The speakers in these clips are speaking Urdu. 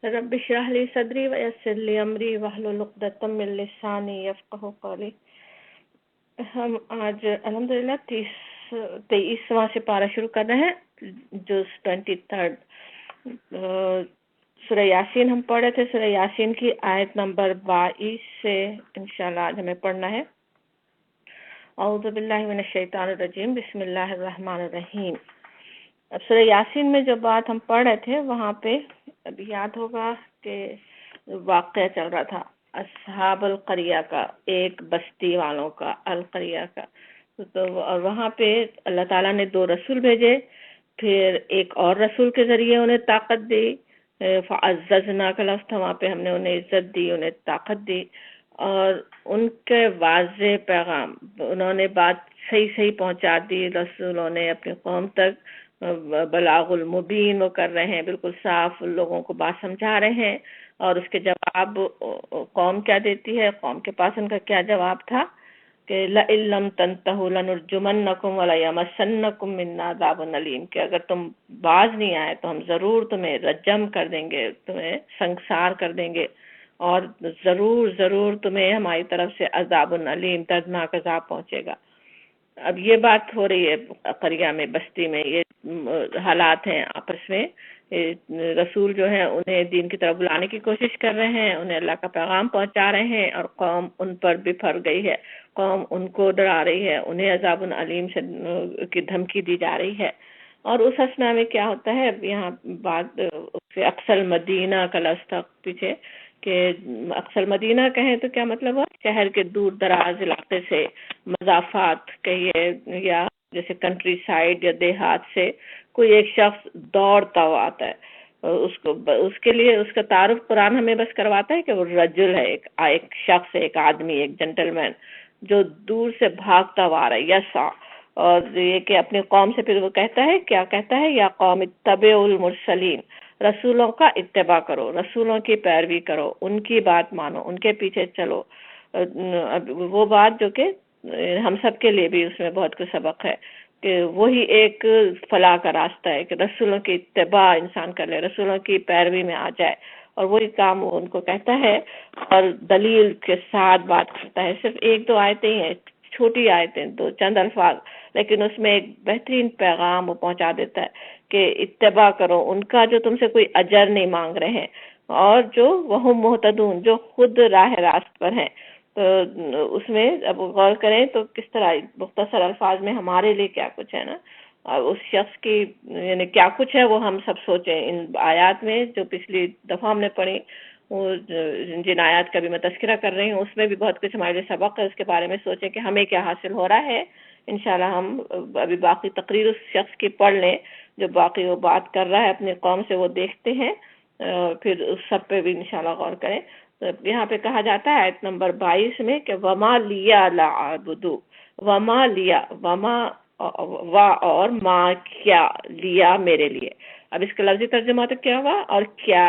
رب اشرح لي صدری ویسر لی امری واحلل عقدۃ من لسانی یفقہوا قولی۔ ہم آج الحمدللہ 23واں سے پارہ شروع کر رہے ہیں، جو 23 سورہ یاسین ہم پڑھ رہے تھے۔ سورہ یاسین کی آیت نمبر 22 سے انشاءاللہ آج ہمیں پڑھنا ہے۔ اعوذ باللہ من الشیطان الرجیم، بسم اللہ الرحمن الرحیم۔ اب سورہ یاسین میں جو بات ہم پڑھ رہے تھے وہاں پہ ابھی یاد ہوگا کہ واقعہ چل رہا تھا اصحاب القریہ کا، ایک بستی والوں کا، القریہ کا۔ تو اور وہاں پہ اللہ تعالیٰ نے 2 رسول بھیجے، پھر ایک اور رسول کے ذریعے انہیں طاقت دی، فعززنا کا لفظ تھا، وہاں پہ ہم نے انہیں عزت دی، انہیں طاقت دی، اور ان کے واضح پیغام، انہوں نے بات صحیح پہنچا دی، رسولوں نے اپنی قوم تک بلاغ المبین وہ کر رہے ہیں، بالکل صاف لوگوں کو بات سمجھا رہے ہیں۔ اور اس کے جواب قوم کیا دیتی ہے؟ قوم کے پاس ان کا کیا جواب تھا کہ لَئِن لَّمْ تَنْتَهُوا لَنُرْجُمَنَّكُمْ وَلَيَمَسَّنَّكُم مِّنَّا عَذَابٌ أَلِيمٌ، کہ اگر تم باز نہیں آئے تو ہم ضرور تمہیں رجم کر دیں گے، تمہیں سنگسار کر دیں گے، اور ضرور تمہیں ہماری طرف سے عذاب علیم، دردناک عذاب پہنچے گا۔ اب یہ بات ہو رہی ہے قریہ میں، بستی میں، یہ حالات ہیں آپس میں۔ رسول جو ہیں انہیں دین کی طرف بلانے کی کوشش کر رہے ہیں، انہیں اللہ کا پیغام پہنچا رہے ہیں، اور قوم ان پر بفر گئی ہے، قوم ان کو ڈرا رہی ہے، انہیں عذاب علیم سے کی دھمکی دی جا رہی ہے۔ اور اس اسنا میں کیا ہوتا ہے، یہاں بات اقصی مدینہ کا لفظ تھا پیچھے، کہ اقصی مدینہ کہیں تو کیا مطلب ہے؟ شہر کے دور دراز علاقے سے، مضافات کہیے، یا جیسے کنٹری سائیڈ یا دیہات سے کوئی ایک شخص دوڑتا ہوا آتا ہے، اس کے لیے اس کا تعارف قرآن ہمیں بس کرواتا ہے کہ وہ رجل ہے، ایک شخص، ایک آدمی، ایک جنٹل مین جو دور سے بھاگتا ہوا آ رہا ہے، یسا۔ اور یہ کہ اپنی قوم سے پھر وہ کہتا ہے، کیا کہتا ہے؟ یا قوم اتبعوا المرسلین، رسولوں کا اتباع کرو، رسولوں کی پیروی کرو، ان کی بات مانو، ان کے پیچھے چلو۔ وہ بات جو کہ ہم سب کے لیے بھی اس میں بہت کچھ سبق ہے، کہ وہی ایک فلاح کا راستہ ہے کہ رسولوں کی اتباع انسان کر لے، رسولوں کی پیروی میں آ جائے، اور وہی کام وہ ان کو کہتا ہے، اور دلیل کے ساتھ بات کرتا ہے۔ صرف 1-2 آیتیں ہی ہیں، چھوٹی آیتیں، 2 چند الفاظ، لیکن اس میں ایک بہترین پیغام وہ پہنچا دیتا ہے کہ اتباع کرو ان کا، جو تم سے کوئی اجر نہیں مانگ رہے ہیں، اور جو وہم مہتدون، جو خود راہ راست پر ہیں۔ تو اس میں اب غور کریں تو کس طرح مختصر الفاظ میں ہمارے لیے کیا کچھ ہے نا، اس شخص کی یعنی کیا کچھ ہے وہ ہم سب سوچیں۔ ان آیات میں جو پچھلی دفعہ ہم نے پڑھی، وہ جن آیات کا بھی میں تذکرہ کر رہی ہوں، اس میں بھی بہت کچھ ہمارے لیے سبق ہے، اس کے بارے میں سوچیں کہ ہمیں کیا حاصل ہو رہا ہے۔ انشاءاللہ ہم ابھی باقی تقریر اس شخص کی پڑھ لیں جو باقی وہ بات کر رہا ہے اپنی قوم سے، وہ دیکھتے ہیں، پھر اس سب پہ بھی انشاءاللہ غور کریں۔ تو یہاں پہ کہا جاتا ہے آیت نمبر 22 میں کہ وما لیا لا عبدو، وما لیا، وما وا اور ما، کیا لیا میرے لیے۔ اب اس کا لفظی ترجمہ تو کیا ہوا، اور کیا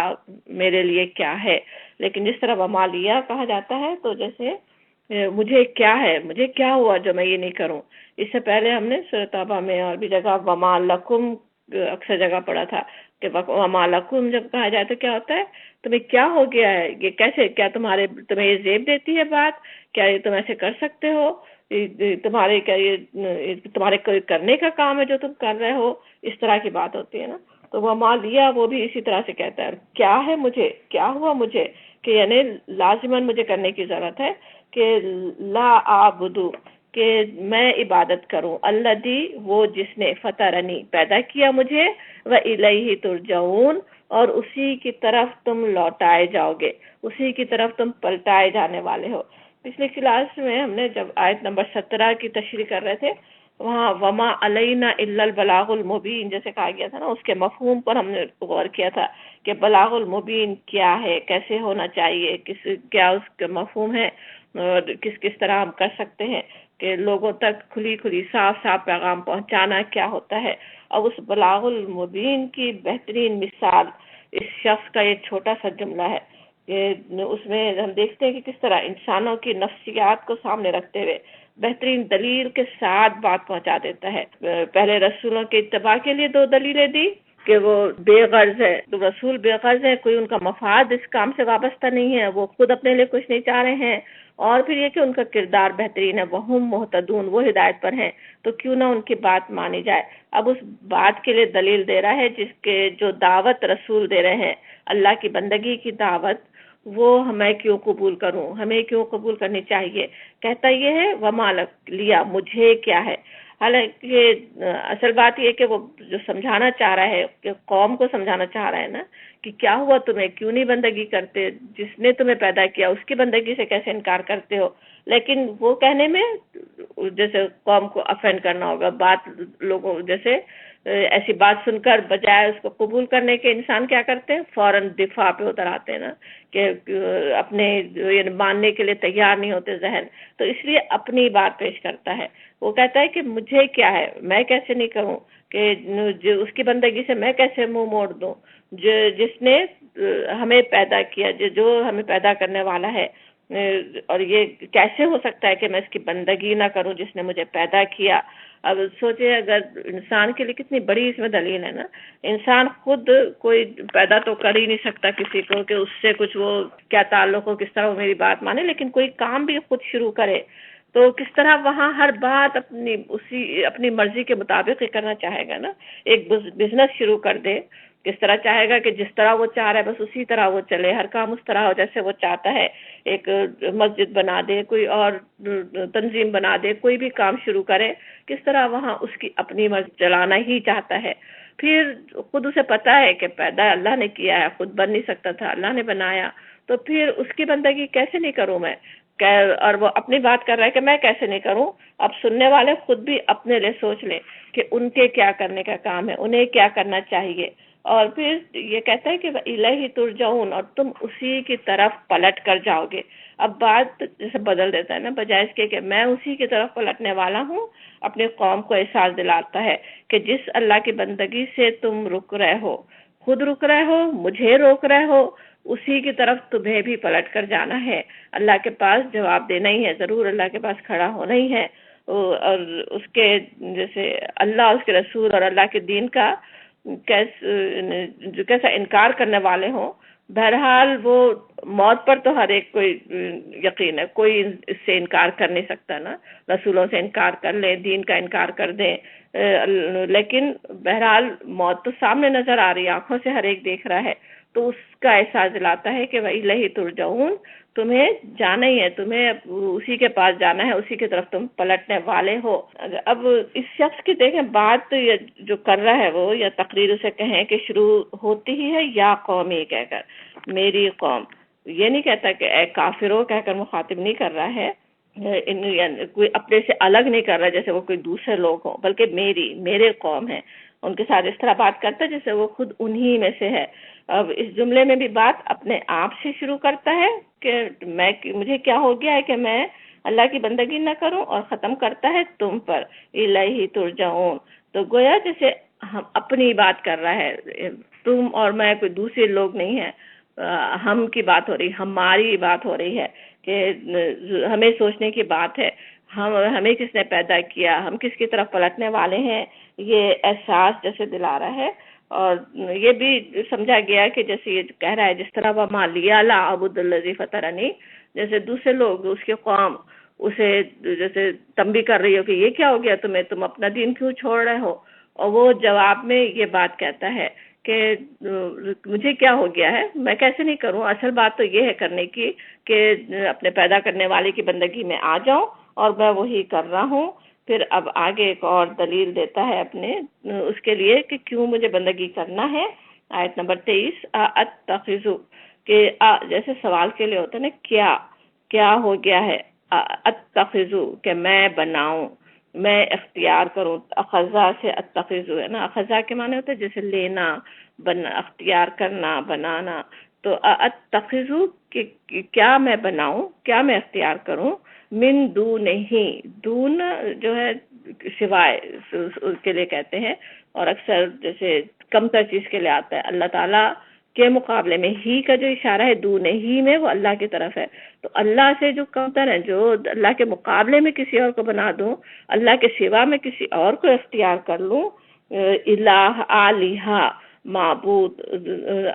میرے لیے کیا ہے، لیکن جس طرح وما لیا کہا جاتا ہے تو جیسے مجھے کیا ہے، مجھے کیا ہوا جو میں یہ نہیں کروں۔ اس سے پہلے ہم نے سورۃ توبہ میں اور بھی جگہ وما لکم اکثر جگہ پڑھا تھا، کہ وما لکم جب کہا جائے تو کیا ہوتا ہے؟ تمہیں کیا ہو گیا ہے، یہ کیسے، کیا تمہیں یہ زیب دیتی ہے بات، کیا یہ تم ایسے کر سکتے ہو، تمہارے کیا یہ تمہارے کوئی کرنے کا کام ہے جو تم کر رہے ہو، اس طرح کی بات ہوتی ہے نا۔ تو وما لیا وہ بھی اسی طرح سے کہتا ہے، کیا ہے مجھے، کیا ہوا مجھے، کہ یعنی لازماً مجھے کرنے کی ضرورت ہے کہ لا اعبدو، کہ میں عبادت کروں، الذی، وہ جس نے، فطرنی، پیدا کیا مجھے، وإلیہ ترجعون، اور اسی کی طرف تم لوٹائے جاؤ گے، اسی کی طرف تم پلٹائے جانے والے ہو۔ پچھلی کلاس میں ہم نے جب آیت نمبر 17 کی تشریح کر رہے تھے، وہاں وما علینا الا البلاغ المبین جیسے کہا گیا تھا نا، اس کے مفہوم پر ہم نے غور کیا تھا کہ بلاغ المبین کیا ہے، کیسے ہونا چاہیے، کیا اس کا مفہوم ہے، اور کس طرح ہم کر سکتے ہیں کہ لوگوں تک کھلی صاف پیغام پہنچانا کیا ہوتا ہے۔ اب اس بلاغ المبین کی بہترین مثال اس شخص کا ایک چھوٹا سا جملہ ہے، کہ اس میں ہم دیکھتے ہیں کہ کس طرح انسانوں کی نفسیات کو سامنے رکھتے ہوئے بہترین دلیل کے ساتھ بات پہنچا دیتا ہے۔ پہلے رسولوں کے اتباع کے لیے 2 دلیلیں دی، کہ وہ بے غرض ہے، تو رسول بے غرض ہے، کوئی ان کا مفاد اس کام سے وابستہ نہیں ہے، وہ خود اپنے لیے کچھ نہیں چاہ رہے ہیں، اور پھر یہ کہ ان کا کردار بہترین ہے، وہم محتدون، وہ ہدایت پر ہیں، تو کیوں نہ ان کی بات مانی جائے۔ اب اس بات کے لیے دلیل دے رہا ہے جس کے جو دعوت رسول دے رہے ہیں، اللہ کی بندگی کی دعوت، وہ ہمیں کیوں قبول کروں، ہمیں کیوں قبول کرنی چاہیے۔ کہتا یہ ہے وما لیا، مجھے کیا ہے۔ حالانکہ اصل بات یہ کہ وہ جو سمجھانا چاہ رہا ہے، کہ قوم کو سمجھانا چاہ رہا ہے نا، کہ کیا ہوا تمہیں، کیوں نہیں بندگی کرتے، جس نے تمہیں پیدا کیا اس کی بندگی سے کیسے انکار کرتے ہو۔ لیکن وہ کہنے میں جیسے قوم کو افینڈ کرنا ہوگا، بات لوگوں جیسے ایسی بات سن کر بجائے اس کو قبول کرنے کے انسان کیا کرتے ہیں، فوراً دفاع پہ اتر آتے ہیں نا، کہ اپنے ماننے کے لیے تیار نہیں ہوتے ذہن، تو اس لیے اپنی بات پیش کرتا ہے۔ وہ کہتا ہے کہ مجھے کیا ہے، میں کیسے نہیں کروں، کہ اس کی بندگی سے میں کیسے منہ موڑ دوں، جس نے ہمیں پیدا کیا، جو ہمیں پیدا کرنے والا ہے، اور یہ کیسے ہو سکتا ہے کہ میں اس کی بندگی نہ کروں جس نے مجھے پیدا کیا۔ اب سوچے اگر انسان کے لیے کتنی بڑی اس میں دلیل ہے نا، انسان خود کوئی پیدا تو کر ہی نہیں سکتا کسی کو کہ اس سے کچھ وہ کیا تعلق ہو، کس طرح وہ میری بات مانے، لیکن کوئی کام بھی خود شروع کرے تو کس طرح وہاں ہر بات اپنی مرضی کے مطابق ہی کرنا چاہے گا نا۔ ایک بزنس شروع کر دے، کس طرح چاہے گا کہ جس طرح وہ چاہ رہا ہے بس اسی طرح وہ چلے، ہر کام اس طرح ہو جیسے وہ چاہتا ہے۔ ایک مسجد بنا دے، کوئی اور تنظیم بنا دے، کوئی بھی کام شروع کرے، کس طرح وہاں اس کی اپنی مرضی چلانا ہی چاہتا ہے۔ پھر خود اسے پتا ہے کہ پیدا اللہ نے کیا ہے، خود بن نہیں سکتا تھا، اللہ نے بنایا، تو پھر اس کی بندگی کیسے نہیں کروں میں، اور وہ اپنی بات کر رہا ہے کہ میں کیسے نہیں کروں۔ اب سننے والے خود بھی اپنے لیے سوچ لیں کہ ان کے کیا کرنے کا کام ہے، انہیں کیا کرنا چاہیے، اور پھر یہ کہتا ہے کہ الیہ ترجعون، اور تم اسی کی طرف پلٹ کر جاؤ گے۔ اب بات جیسے بدل دیتا ہے نا، بجائے اس کے کہ میں اسی کی طرف پلٹنے والا ہوں، اپنے قوم کو احساس دلاتا ہے کہ جس اللہ کی بندگی سے تم رک رہے ہو، خود رک رہے ہو، مجھے روک رہے ہو، اسی کی طرف تمہیں بھی پلٹ کر جانا ہے۔ اللہ کے پاس جواب دینا ہی ہے، ضرور اللہ کے پاس کھڑا ہونا ہی ہے، اور اس کے جیسے اللہ، اس کے رسول اور اللہ کے دین کا کیسا انکار کرنے والے ہوں۔ بہرحال وہ موت پر تو ہر ایک کو یقین ہے، کوئی اس سے انکار کر نہیں سکتا نا، رسولوں سے انکار کر لیں، دین کا انکار کر دیں، لیکن بہرحال موت تو سامنے نظر آ رہی ہے، آنکھوں سے ہر ایک دیکھ رہا ہے، تو اس کا احساس دلاتا ہے کہ وَإِلَيْهِ تُرْجَعُونَ، تمہیں جانا ہی ہے، تمہیں اسی کے پاس جانا ہے، اسی کی طرف تم پلٹنے والے ہو۔ اب اس شخص کی دیکھیں بات جو کر رہا ہے وہ، یا تقریر اسے کہیں کہ شروع ہوتی ہی ہے یا قومی کہہ کر، میری قوم، یہ نہیں کہتا کہ اے کافرو کہہ کر مخاطب نہیں کر رہا ہے، کوئی اپنے سے الگ نہیں کر رہا جیسے وہ کوئی دوسرے لوگ ہوں، بلکہ میرے قوم ہے، ان کے ساتھ اس طرح بات کرتا ہے جیسے وہ خود انہی میں سے ہے۔ اب اس جملے میں بھی بات اپنے آپ سے شروع کرتا ہے کہ مجھے کیا ہو گیا ہے کہ میں اللہ کی بندگی نہ کروں، اور ختم کرتا ہے تم پر، الیہ ترجعون، تو گویا جیسے ہم اپنی بات کر رہا ہے، تم اور میں کوئی دوسرے لوگ نہیں ہیں، ہم کی بات ہو رہی، ہماری بات ہو رہی ہے، کہ ہمیں سوچنے کی بات ہے، ہمیں کس نے پیدا کیا، ہم کس کی طرف پلٹنے والے ہیں، یہ احساس جیسے دلا رہا ہے۔ اور یہ بھی سمجھا گیا کہ جیسے یہ کہہ رہا ہے جس طرح وَمَا لِيَ لَا أَعْبُدُ الَّذِي فَطَرَنِي، جیسے دوسرے لوگ، اس کے قوم اسے جیسے تنبیہ کر رہی ہو کہ یہ کیا ہو گیا تمہیں، تم اپنا دین کیوں چھوڑ رہے ہو، اور وہ جواب میں یہ بات کہتا ہے کہ مجھے کیا ہو گیا ہے، میں کیسے نہیں کروں، اصل بات تو یہ ہے کرنے کی کہ اپنے پیدا کرنے والے کی بندگی میں آ جاؤں، اور میں وہی کر رہا ہوں۔ پھر اب آگے ایک اور دلیل دیتا ہے اپنے اس کے لیے کہ کیوں مجھے بندگی کرنا ہے۔ آیت نمبر 23، اتخذو، کہ جیسے سوال کے لیے ہوتا ہے نا، کیا ہو گیا ہے، اتخذو، کہ میں بناؤں، میں اختیار کروں، اخذا سے اتخذو ہے نا، اخذا کے معنی ہوتے ہیں جیسے لینا، اختیار کرنا، بنانا، تو اتخذو کہ کیا میں بناؤں، کیا میں اختیار کروں، من دونہی، دون جو ہے سوائے اس کے لیے کہتے ہیں، اور اکثر جیسے کم تر چیز کے لیے آتا ہے، اللہ تعالیٰ کے مقابلے میں ہی کا جو اشارہ ہے دونہی میں، وہ اللہ کی طرف ہے، تو اللہ سے جو کم تر ہے، جو اللہ کے مقابلے میں کسی اور کو بنا دوں، اللہ کے سوا میں کسی اور کو اختیار کر لوں، الہ آلہہ، معبود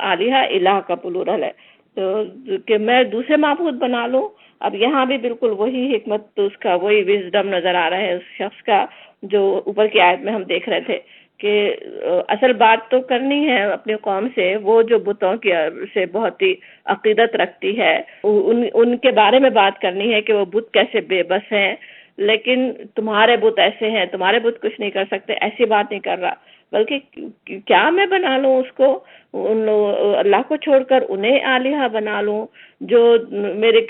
آلیہ الہ کا پلورل ہے، تو کہ میں دوسرے معبود بنا لوں. اب یہاں بھی بالکل وہی حکمت، تو اس کا وہی وزڈم نظر آ رہا ہے اس شخص کا جو اوپر کی آیت میں ہم دیکھ رہے تھے کہ اصل بات تو کرنی ہے اپنی قوم سے، وہ جو بتوں کی سے بہت ہی عقیدت رکھتی ہے ان کے بارے میں بات کرنی ہے کہ وہ بت کیسے بے بس ہیں، لیکن تمہارے بت ایسے ہیں، تمہارے بت کچھ نہیں کر سکتے، ایسی بات نہیں کر رہا، بلکہ کیا میں بنا لوں اس کو، اللہ کو چھوڑ کر انہیں آلیہ بنا لوں جو میرے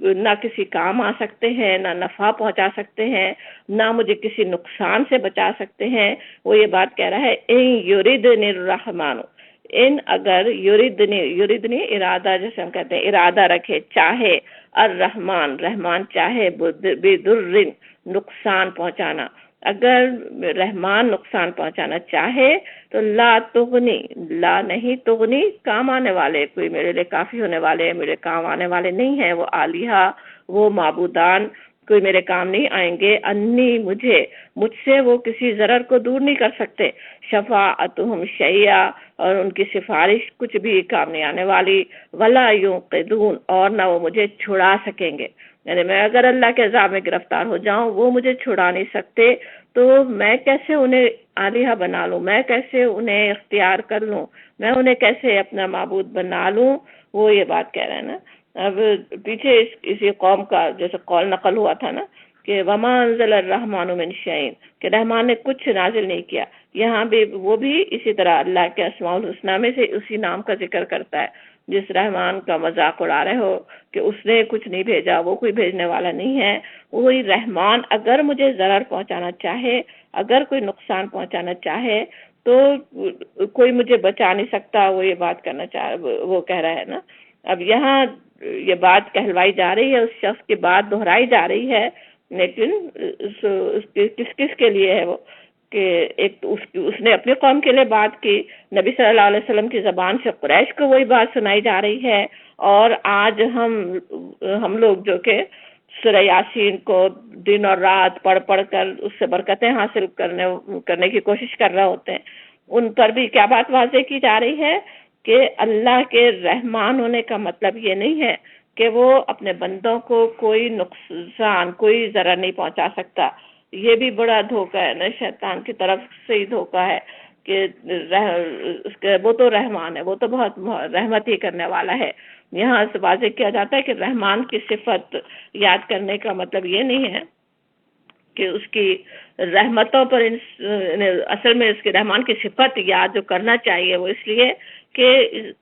نہ کسی کام آ سکتے ہیں، نہ نفع پہنچا سکتے ہیں، نہ مجھے کسی نقصان سے بچا سکتے ہیں. وہ یہ بات کہہ رہا ہے ان یریدنی الرحمن، ان اگر یریدنی ارادہ، جیسے ہم کہتے ہیں ارادہ رکھے، چاہے، الرحمن رحمان چاہے، بدر نقصان پہنچانا، اگر رحمان نقصان پہنچانا چاہے تو لا تغنی، لا نہیں تغنی، کام آنے والے، کوئی میرے لیے کافی ہونے والے، میرے کام آنے والے نہیں ہیں وہ آلیہ، وہ معبودان کوئی میرے کام نہیں آئیں گے، انی مجھ سے وہ کسی ضرر کو دور نہیں کر سکتے، شفاعتہم شیئا، اور ان کی سفارش کچھ بھی کام نہیں آنے والی، ولا ینقذون، اور نہ وہ مجھے چھڑا سکیں گے. یعنی میں اگر اللہ کے عذاب میں گرفتار ہو جاؤں وہ مجھے چھڑا نہیں سکتے، تو میں کیسے انہیں آلیہ بنا لوں، میں کیسے انہیں اختیار کر لوں، میں انہیں کیسے اپنا معبود بنا لوں. وہ یہ بات کہہ رہے ہیں نا. اب پیچھے اسی قوم کا جیسے قول نقل ہوا تھا نا کہ وما انزل الرحمن من شیء، کہ رحمان نے کچھ نازل نہیں کیا. یہاں بھی وہ بھی اسی طرح اللہ کے اسماء الحسنی میں سے اسی نام کا ذکر کرتا ہے. جس رحمان کا مذاق اڑا رہے ہو کہ اس نے کچھ نہیں بھیجا، وہ کوئی بھیجنے والا نہیں ہے، وہی رحمان اگر مجھے ضرر پہنچانا چاہے، اگر کوئی نقصان پہنچانا چاہے تو کوئی مجھے بچا نہیں سکتا. وہ یہ بات کرنا چاہ، وہ کہہ رہا ہے نا. اب یہاں یہ بات کہلوائی جا رہی ہے، اس شخص کی بات دہرائی جا رہی ہے، لیکن کس کے لیے ہے وہ کہ ایک تو اس نے اپنی قوم کے لیے بات کی، نبی صلی اللہ علیہ وسلم کی زبان سے قریش کو وہی بات سنائی جا رہی ہے، اور آج ہم لوگ جو کہ سورہ یاسین کو دن اور رات پڑھ کر اس سے برکتیں حاصل کرنے کی کوشش کر رہے ہوتے ہیں، ان پر بھی کیا بات واضح کی جا رہی ہے کہ اللہ کے رحمان ہونے کا مطلب یہ نہیں ہے کہ وہ اپنے بندوں کو کوئی نقصان، کوئی ضرر نہیں پہنچا سکتا. یہ بھی بڑا دھوکہ ہے نا، شیطان کی طرف سے ہی دھوکہ ہے کہ وہ تو رحمان ہے، وہ تو بہت رحمت ہی کرنے والا ہے. یہاں سے واضح کیا جاتا ہے کہ رحمان کی صفت یاد کرنے کا مطلب یہ نہیں ہے کہ اس کی رحمتوں پر اصل میں اس کی رحمان کی صفت یاد جو کرنا چاہیے وہ اس لیے کہ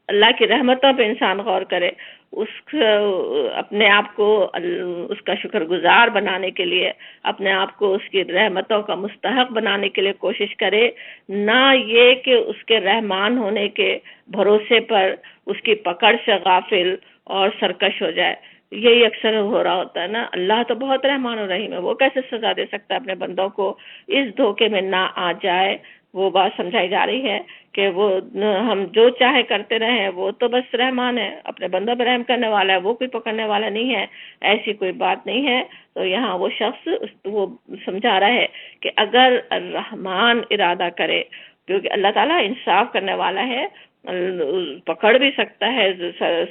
اللہ کی رحمتوں پہ انسان غور کرے، اپنے آپ کو اس کا شکر گزار بنانے کے لیے، اپنے آپ کو اس کی رحمتوں کا مستحق بنانے کے لیے کوشش کرے، نہ یہ کہ اس کے رحمان ہونے کے بھروسے پر اس کی پکڑ سے غافل اور سرکش ہو جائے. یہی اکثر ہو رہا ہوتا ہے نا. اللہ تو بہت رحمان و رحیم ہے، وہ کیسے سزا دے سکتا ہے اپنے بندوں کو، اس دھوکے میں نہ آ جائے. وہ بات سمجھائی جا رہی ہے کہ وہ ہم جو چاہے کرتے رہے، وہ تو بس رحمان ہے، اپنے بندوں پہ رحم کرنے والا ہے، وہ کوئی پکڑنے والا نہیں ہے، ایسی کوئی بات نہیں ہے. تو یہاں وہ شخص وہ سمجھا رہا ہے کہ اگر الرحمن ارادہ کرے، کیونکہ اللہ تعالیٰ انصاف کرنے والا ہے، پکڑ بھی سکتا ہے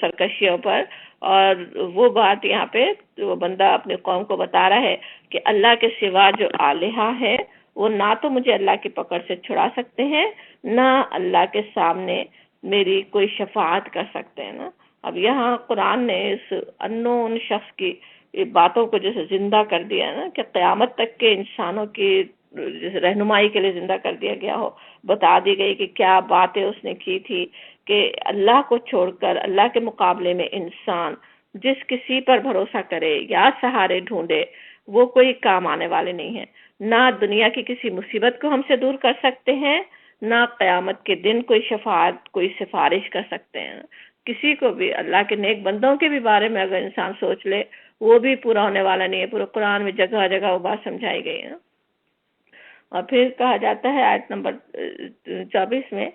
سرکشیوں پر. اور وہ بات یہاں پہ وہ بندہ اپنی قوم کو بتا رہا ہے کہ اللہ کے سوا جو آلیہ ہے وہ نہ تو مجھے اللہ کی پکڑ سے چھڑا سکتے ہیں، نہ اللہ کے سامنے میری کوئی شفاعت کر سکتے ہیں نا. اب یہاں قرآن نے اس انون شخص کی باتوں کو جیسے زندہ کر دیا نا کہ قیامت تک کے انسانوں کی رہنمائی کے لیے زندہ کر دیا گیا ہو. بتا دی گئی کہ کیا باتیں اس نے کی تھی کہ اللہ کو چھوڑ کر اللہ کے مقابلے میں انسان جس کسی پر بھروسہ کرے یا سہارے ڈھونڈے وہ کوئی کام آنے والے نہیں ہیں. نہ دنیا کی کسی مصیبت کو ہم سے دور کر سکتے ہیں، نہ قیامت کے دن کوئی شفاعت، کوئی سفارش کر سکتے ہیں. کسی کو بھی اللہ کے نیک بندوں کے بھی بارے میں اگر انسان سوچ لے وہ بھی پورا ہونے والا نہیں ہے. پورے قرآن میں جگہ جگہ وہ بات سمجھائی گئی ہے. اور پھر کہا جاتا ہے آیت نمبر 24 میں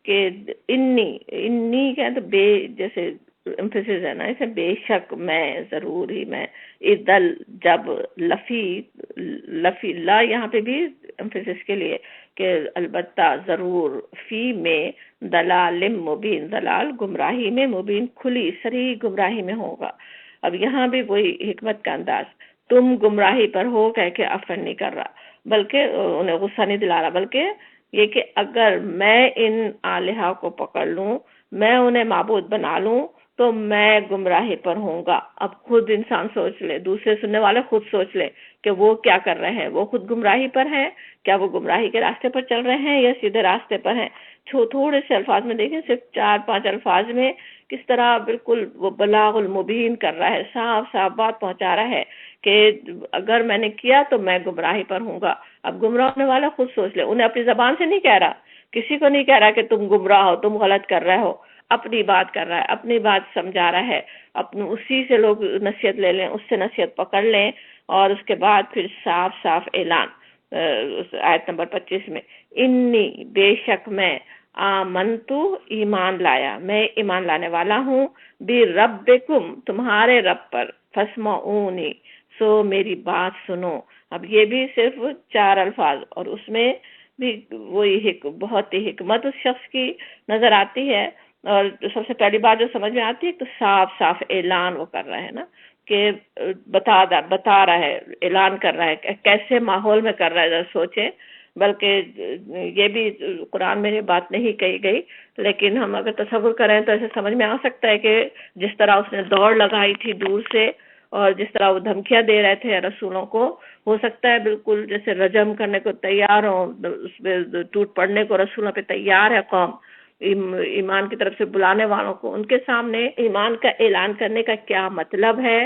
کہ انی کیا تو بے، جیسے امفیسس ہے نا، اسے بے شک میں، ضرور ہی میں، ادل جب، لفی لا یہاں پہ بھی امفیسس کے لیے کہ البتہ ضرور، فی میں دلال مبین، دلال گمراہی میں، مبین کھلی صریح گمراہی میں ہوگا۔ اب یہاں بھی وہی حکمت کا انداز، تم گمراہی پر ہو کہہ کے افن نہیں کر رہا، بلکہ انہیں غصہ نہیں دلا رہا، بلکہ یہ کہ اگر میں ان آلہہ کو پکڑ لوں، میں انہیں معبود بنا لوں تو میں گمراہی پر ہوں گا۔ اب خود انسان سوچ لے، دوسرے سننے والے خود سوچ لے کہ وہ کیا کر رہے ہیں، وہ خود گمراہی پر ہیں، کیا وہ گمراہی کے راستے پر چل رہے ہیں یا سیدھے راستے پر ہیں؟ تھوڑے سے الفاظ میں دیکھیں، صرف 4-5 الفاظ میں کس طرح بالکل وہ بلاغ المبین کر رہا ہے، صاف صاف بات پہنچا رہا ہے کہ اگر میں نے کیا تو میں گمراہی پر ہوں گا۔ اب گمراہ ہونے والا خود سوچ لے، انہیں اپنی زبان سے نہیں کہہ رہا، کسی کو نہیں کہہ رہا کہ تم گمراہ ہو، تم غلط کر رہے ہو، اپنی بات کر رہا ہے، اپنی بات سمجھا رہا ہے، اسی سے لوگ نصیحت لے لیں، اس سے نصیحت پکڑ لیں، اور اس کے بعد پھر صاف صاف اعلان آیت نمبر 25 میں، انی بے شک میں، آمنتو ایمان لایا، میں ایمان لانے والا ہوں، بربکم تمہارے رب پر، فاسمعونی سو میری بات سنو۔ اب یہ بھی صرف 4 الفاظ، اور اس میں بھی وہی بہت ہی حکمت اس شخص کی نظر آتی ہے، اور سب سے پہلی بات جو سمجھ میں آتی ہے تو صاف صاف اعلان وہ کر رہا ہے نا، کہ بتا رہا ہے، اعلان کر رہا ہے، کیسے ماحول میں کر رہا ہے، ذرا سوچیں۔ بلکہ یہ بھی قرآن میں یہ بات نہیں کہی گئی، لیکن ہم اگر تصور کریں تو ایسے سمجھ میں آ سکتا ہے کہ جس طرح اس نے دوڑ لگائی تھی دور سے، اور جس طرح وہ دھمکیاں دے رہے تھے رسولوں کو، ہو سکتا ہے بالکل جیسے رجم کرنے کو تیار ہو، اس پہ ٹوٹ پڑنے کو رسولوں پہ تیار ہے قوم، ایمان کی طرف سے بلانے والوں کو، ان کے سامنے ایمان کا اعلان کرنے کا کیا مطلب ہے،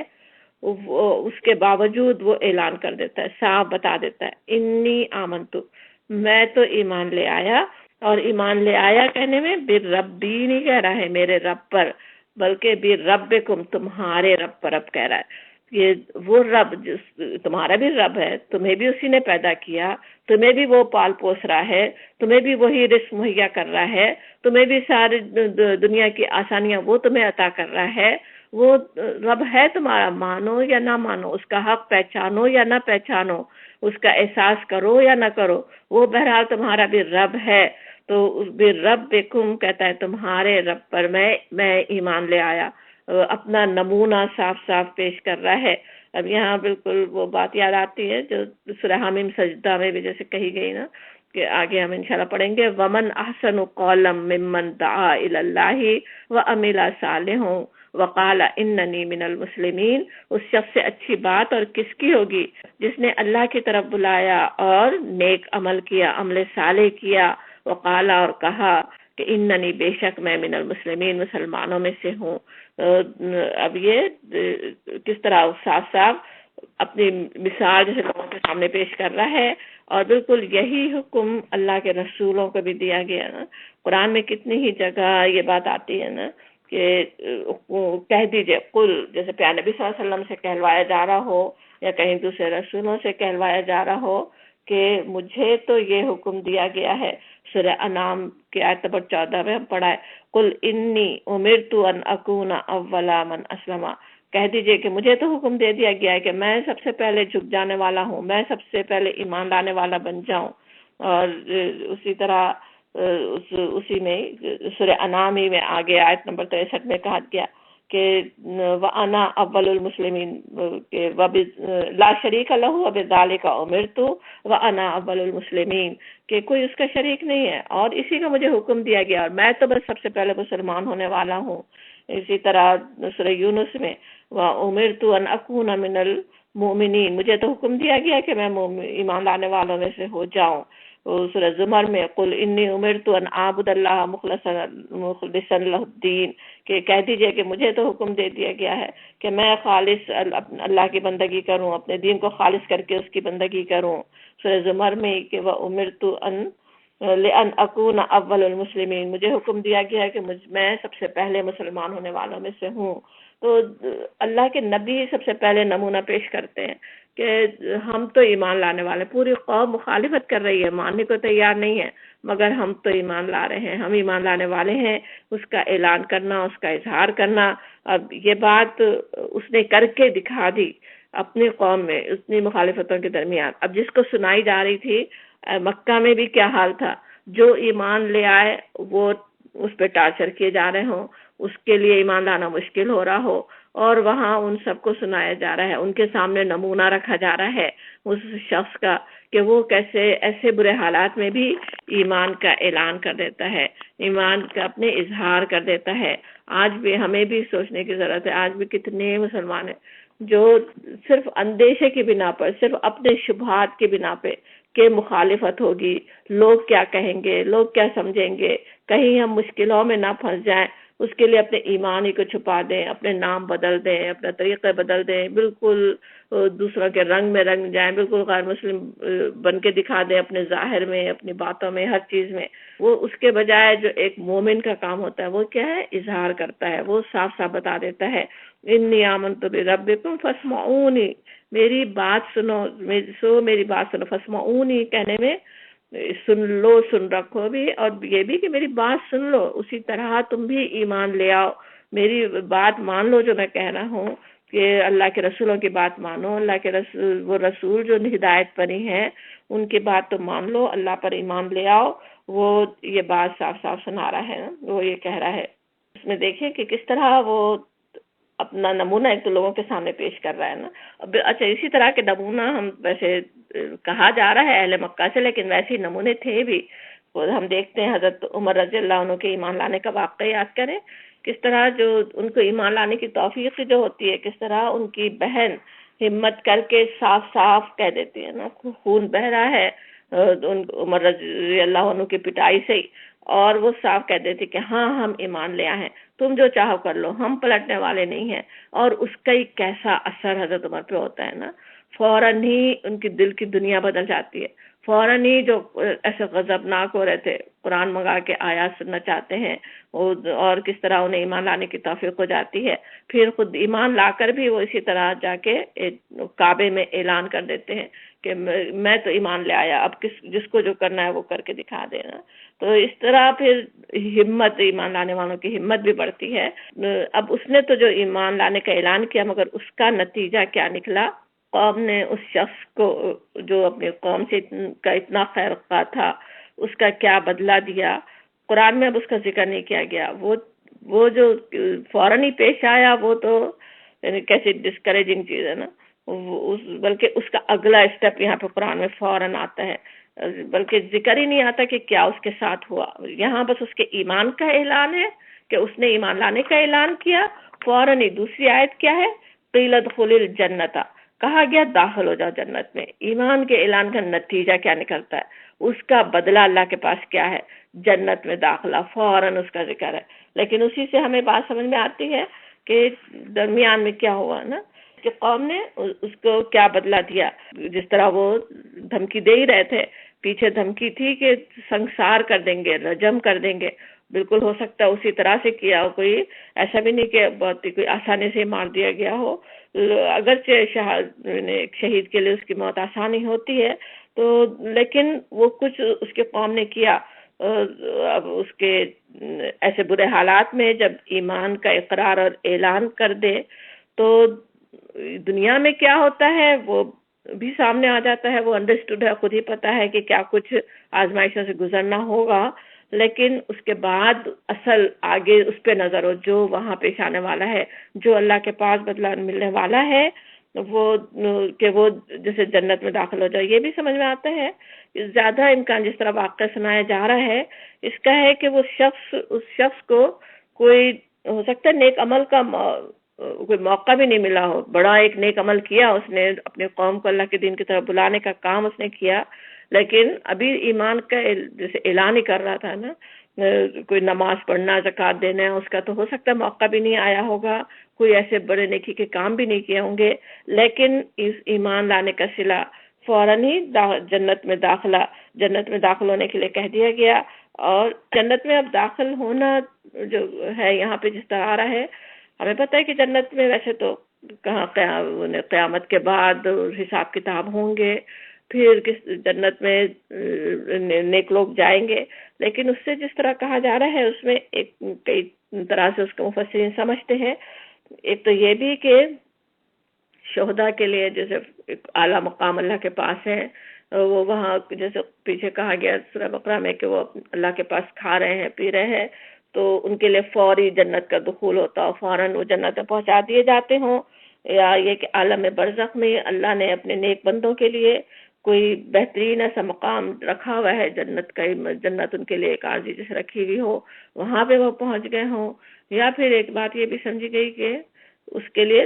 اس کے باوجود وہ اعلان کر دیتا ہے، صاف بتا دیتا ہے، انی آمنتو میں تو ایمان لے آیا، اور ایمان لے آیا کہنے میں بربی نہیں کہہ رہا ہے میرے رب پر، بلکہ بربکم تمہارے رب پر اب کہہ رہا ہے۔ یہ وہ رب تمہارا بھی رب ہے، تمہیں بھی اسی نے پیدا کیا، تمہیں بھی وہ پال پوس رہا ہے، تمہیں بھی وہی رزق مہیا کر رہا ہے، تمہیں بھی ساری دنیا کی آسانیاں وہ تمہیں عطا کر رہا ہے، وہ رب ہے تمہارا، مانو یا نہ مانو، اس کا حق پہچانو یا نہ پہچانو، اس کا احساس کرو یا نہ کرو، وہ بہرحال تمہارا بھی رب ہے۔ تو بربکم کہتا ہے تمہارے رب پر میں ایمان لے آیا، اپنا نمونہ صاف صاف پیش کر رہا ہے۔ اب یہاں بالکل وہ بات یاد آتی ہے جو سورہ حمیم سجدہ میں بھی جیسے کہی گئی نا، کہ آگے ہم انشاءاللہ پڑھیں گے، وَمَنْ أَحْسَنُ قَوْلًا مِّمَّنْ دَعَا إِلَى اللَّهِ وَعَمِلَ صَالِحًا وَقَالَ إِنَّنِي مِنَ الْمُسْلِمِينَ، اس شخص سے اچھی بات اور کس کی ہوگی جس نے اللہ کی طرف بلایا اور نیک عمل کیا، عمل صالح کیا، وقال اور کہا کہ اننی بے شک میں من المسلمین مسلمانوں میں سے ہوں۔ اب یہ کس طرح صاف صاف اپنی مثال جیسے لوگوں کے سامنے پیش کر رہا ہے، اور بالکل یہی حکم اللہ کے رسولوں کو بھی دیا گیا نا۔ قرآن میں کتنی ہی جگہ یہ بات آتی ہے نا کہ کہہ دیجئے، قل، جیسے پیارے نبی صلی اللہ علیہ وسلم سے کہلوایا جا رہا ہو یا کہیں دوسرے رسولوں سے کہلوایا جا رہا ہو کہ مجھے تو یہ حکم دیا گیا ہے۔ سورہ انعام کی آیت نمبر 14 میں ہم پڑھا ہے، قل انی امرت ان اکون اول من اسلم، کہہ دیجئے کہ مجھے تو حکم دے دیا گیا ہے کہ میں سب سے پہلے جھک جانے والا ہوں، میں سب سے پہلے ایمان لانے والا بن جاؤں۔ اور اسی طرح اسی میں سورہ انعام ہی میں آگے آیت نمبر 63 میں کہا گیا کہ وَأَنَا أَوَّلُ الْمُسْلِمِينَ کہ لا شریک لہ وبذالک امرت وَأَنَا أَوَّلُ الْمُسْلِمِينَ کہ کوئی اس کا شریک نہیں ہے اور اسی کا مجھے حکم دیا گیا اور میں تو بس سب سے پہلے مسلمان ہونے والا ہوں۔ اسی طرح سورہ یونس میں وَأُمِرْتُ أَنْ أَكُونَ مِنَ الْمُؤْمِنِينَ مجھے تو حکم دیا گیا کہ میں ایمان لانے والوں میں سے ہو جاؤں۔ سورہ زمر میں قل انی امرت ان اعبد اللہ مخلصا لہ الدین کہ کہہ دیجئے کہ مجھے تو حکم دے دیا گیا ہے کہ میں خالص اللہ کی بندگی کروں، اپنے دین کو خالص کر کے اس کی بندگی کروں۔ سورہ زمر میں کہ وَأُمِرْتُ لِأَنْ أَكُونَ أَوَّلَ الْمُسْلِمِينَ مجھے حکم دیا گیا ہے کہ میں سب سے پہلے مسلمان ہونے والوں میں سے ہوں۔ تو اللہ کے نبی سب سے پہلے نمونہ پیش کرتے ہیں کہ ہم تو ایمان لانے والے، پوری قوم مخالفت کر رہی ہے، ماننے کو تیار نہیں ہے، مگر ہم تو ایمان لا رہے ہیں، ہم ایمان لانے والے ہیں۔ اس کا اعلان کرنا، اس کا اظہار کرنا، اب یہ بات اس نے کر کے دکھا دی اپنی قوم میں اتنی مخالفتوں کے درمیان۔ اب جس کو سنائی جا رہی تھی مکہ میں بھی کیا حال تھا، جو ایمان لے آئے وہ اس پہ ٹارچر کیے جا رہے ہوں، اس کے لیے ایمان لانا مشکل ہو رہا ہو، اور وہاں ان سب کو سنایا جا رہا ہے، ان کے سامنے نمونہ رکھا جا رہا ہے اس شخص کا کہ وہ کیسے ایسے برے حالات میں بھی ایمان کا اعلان کر دیتا ہے، ایمان کا اپنے اظہار کر دیتا ہے۔ آج بھی ہمیں بھی سوچنے کی ضرورت ہے، آج بھی کتنے مسلمان ہیں جو صرف اندیشے کی بنا پر، صرف اپنے شبہات کی بنا پہ کہ مخالفت ہوگی، لوگ کیا کہیں گے، لوگ کیا سمجھیں گے، کہیں ہم مشکلوں میں نہ پھنس جائیں، اس کے لیے اپنے ایمان ہی کو چھپا دیں، اپنے نام بدل دیں، اپنے طریقے بدل دیں، بالکل دوسروں کے رنگ میں رنگ جائیں، بالکل غیر مسلم بن کے دکھا دیں اپنے ظاہر میں، اپنی باتوں میں، ہر چیز میں۔ وہ اس کے بجائے جو ایک مومن کا کام ہوتا ہے وہ کیا ہے؟ اظہار کرتا ہے، وہ صاف صاف بتا دیتا ہے انی آمنت بربکم فاسمعونی، میری بات سنو، میری بات سنو، فاسمعونی کہنے میں سن لو، سن رکھو بھی، اور یہ بھی کہ میری بات سن لو، اسی طرح تم بھی ایمان لے آؤ، میری بات مان لو جو میں کہہ رہا ہوں، کہ اللہ کے رسولوں کی بات مانو، اللہ کے رسول، وہ رسول جو ہدایت پر ہی ہیں ان کی بات تو مان لو، اللہ پر ایمان لے آؤ۔ وہ یہ بات صاف صاف سنا رہا ہے، وہ یہ کہہ رہا ہے۔ اس میں دیکھیں کہ کس طرح وہ اپنا نمونہ ایک تو لوگوں کے سامنے پیش کر رہا ہے نا۔ اچھا، اسی طرح کے نمونہ ہم ویسے کہا جا رہا ہے اہل مکہ سے، لیکن ویسے نمونے تھے بھی۔ ہم دیکھتے ہیں حضرت عمر رضی اللہ عنہ کے ایمان لانے کا واقعہ یاد کریں، کس طرح جو ان کو ایمان لانے کی توفیق جو ہوتی ہے، کس طرح ان کی بہن ہمت کر کے صاف صاف کہہ دیتی ہے نا، خون بہ رہا ہے عمر رضی اللہ عنہ کی پٹائی سے ہی، اور وہ صاف کہہ دیتی کہ ہاں ہم ایمان لے آئے ہیں، تم جو چاہو کر لو، ہم پلٹنے والے نہیں ہیں۔ اور اس کا ہی کیسا اثر حضرت عمر پہ ہوتا ہے نا، فوراً ہی ان کی دل کی دنیا بدل جاتی ہے، فوراً ہی جو ایسے غضبناک ہو رہے تھے قرآن منگا کے آیات سننا چاہتے ہیں، اور کس طرح انہیں ایمان لانے کی توفیق ہو جاتی ہے، پھر خود ایمان لا کر بھی وہ اسی طرح جا کے کعبے میں اعلان کر دیتے ہیں کہ میں تو ایمان لے آیا، اب جس کو جو کرنا ہے وہ کر کے دکھا دینا۔ تو اس طرح پھر ہمت، ایمان لانے والوں کی ہمت بھی بڑھتی ہے۔ اب اس نے تو جو ایمان لانے کا اعلان کیا، مگر اس کا نتیجہ کیا نکلا؟ قوم نے اس شخص کو جو اپنی قوم سے کا اتنا خیر خواہ تھا، اس کا کیا بدلہ دیا۔ قرآن میں اب اس کا ذکر نہیں کیا گیا، وہ جو فوراً ہی پیش آیا، وہ تو یعنی کیسی ڈسکریجنگ چیز ہے نا، بلکہ اس کا اگلا اسٹیپ یہاں پہ قرآن میں فوراً آتا ہے، بلکہ ذکر ہی نہیں آتا کہ کیا اس کے ساتھ ہوا۔ یہاں بس اس کے ایمان کا اعلان ہے کہ اس نے ایمان لانے کا اعلان کیا، فوراً ہی دوسری آیت کیا ہے؟ قیل ادخل الجنت، کہا گیا داخل ہو جاؤ جنت میں۔ ایمان کے اعلان کا نتیجہ کیا نکلتا ہے؟ اس کا بدلہ اللہ کے پاس کیا ہے؟ جنت میں داخلہ، فوراً اس کا ذکر ہے۔ لیکن اسی سے ہمیں بات سمجھ میں آتی ہے کہ درمیان میں کیا ہوا نا، کہ قوم نے اس کو کیا بدلہ دیا۔ جس طرح وہ دھمکی دے ہی رہے تھے، پیچھے دھمکی تھی کہ سنسار کر دیں گے، رجم کر دیں گے، بالکل ہو سکتا ہے اسی طرح سے کیا ہو، کوئی ایسا بھی نہیں کہ بہت ہی کوئی آسانی سے مار دیا گیا ہو۔ اگرچہ ایک شہید کے لیے اس کی موت آسانی ہوتی ہے، تو لیکن وہ کچھ اس کے قوم نے کیا، اب اس کے ایسے برے حالات میں جب ایمان کا اقرار اور اعلان کر دے تو دنیا میں کیا ہوتا ہے وہ بھی سامنے آ جاتا ہے، وہ انڈرسٹوڈ ہے، خود ہی پتا ہے کہ کیا کچھ آزمائشوں سے گزرنا ہوگا، لیکن اس کے بعد اصل آگے اس پہ نظر ہو، جو وہاں پیش آنے والا ہے، جو اللہ کے پاس بدلہ ملنے والا ہے، وہ کہ وہ جیسے جنت میں داخل ہو جائے۔ یہ بھی سمجھ میں آتا ہے زیادہ امکان جس طرح واقعہ سنایا جا رہا ہے اس کا ہے کہ وہ اس شخص کو کوئی ہو سکتا ہے نیک عمل کا کوئی موقع بھی نہیں ملا ہو، بڑا ایک نیک عمل کیا اس نے، اپنے قوم کو اللہ کے دین کی طرف بلانے کا کام اس نے کیا، لیکن ابھی ایمان کا جیسے اعلان ہی کر رہا تھا نا، کوئی نماز پڑھنا، زکوٰۃ دینا، اس کا تو ہو سکتا ہے موقع بھی نہیں آیا ہوگا، کوئی ایسے بڑے نیکی کے کام بھی نہیں کیے ہوں گے، لیکن اس ایمان لانے کا صلہ فوراً ہی جنت میں داخل ہونے کے لیے کہہ دیا گیا۔ اور جنت میں اب داخل ہونا جو ہے یہاں پہ جس طرح آ رہا ہے، ہمیں پتہ ہے کہ جنت میں ویسے تو کہاں قیامت کے بعد حساب کتاب ہوں گے، پھر جنت میں نیک لوگ جائیں گے، لیکن اس سے جس طرح کہا جا رہا ہے اس میں ایک کئی طرح سے اس کو مفسرین سمجھتے ہیں۔ ایک تو یہ بھی کہ شہداء کے لیے جیسے ایک اعلیٰ مقام اللہ کے پاس ہے، وہ وہاں جیسے پیچھے کہا گیا سورہ بقرہ میں کہ وہ اللہ کے پاس کھا رہے ہیں، پی رہے ہیں، تو ان کے لیے فوری جنت کا دخول ہوتا ہو، فوراً وہ جنت میں پہنچا دیے جاتے ہوں، یا یہ کہ عالم برزخ میں اللہ نے اپنے نیک بندوں کے لیے کوئی بہترین ایسا مقام رکھا ہوا ہے، جنت کا جنت ان کے لیے ایک عارضی جیسے رکھی ہوئی ہو، وہاں پہ وہ پہنچ گئے ہوں. یا پھر ایک بات یہ بھی سمجھی گئی کہ اس کے لیے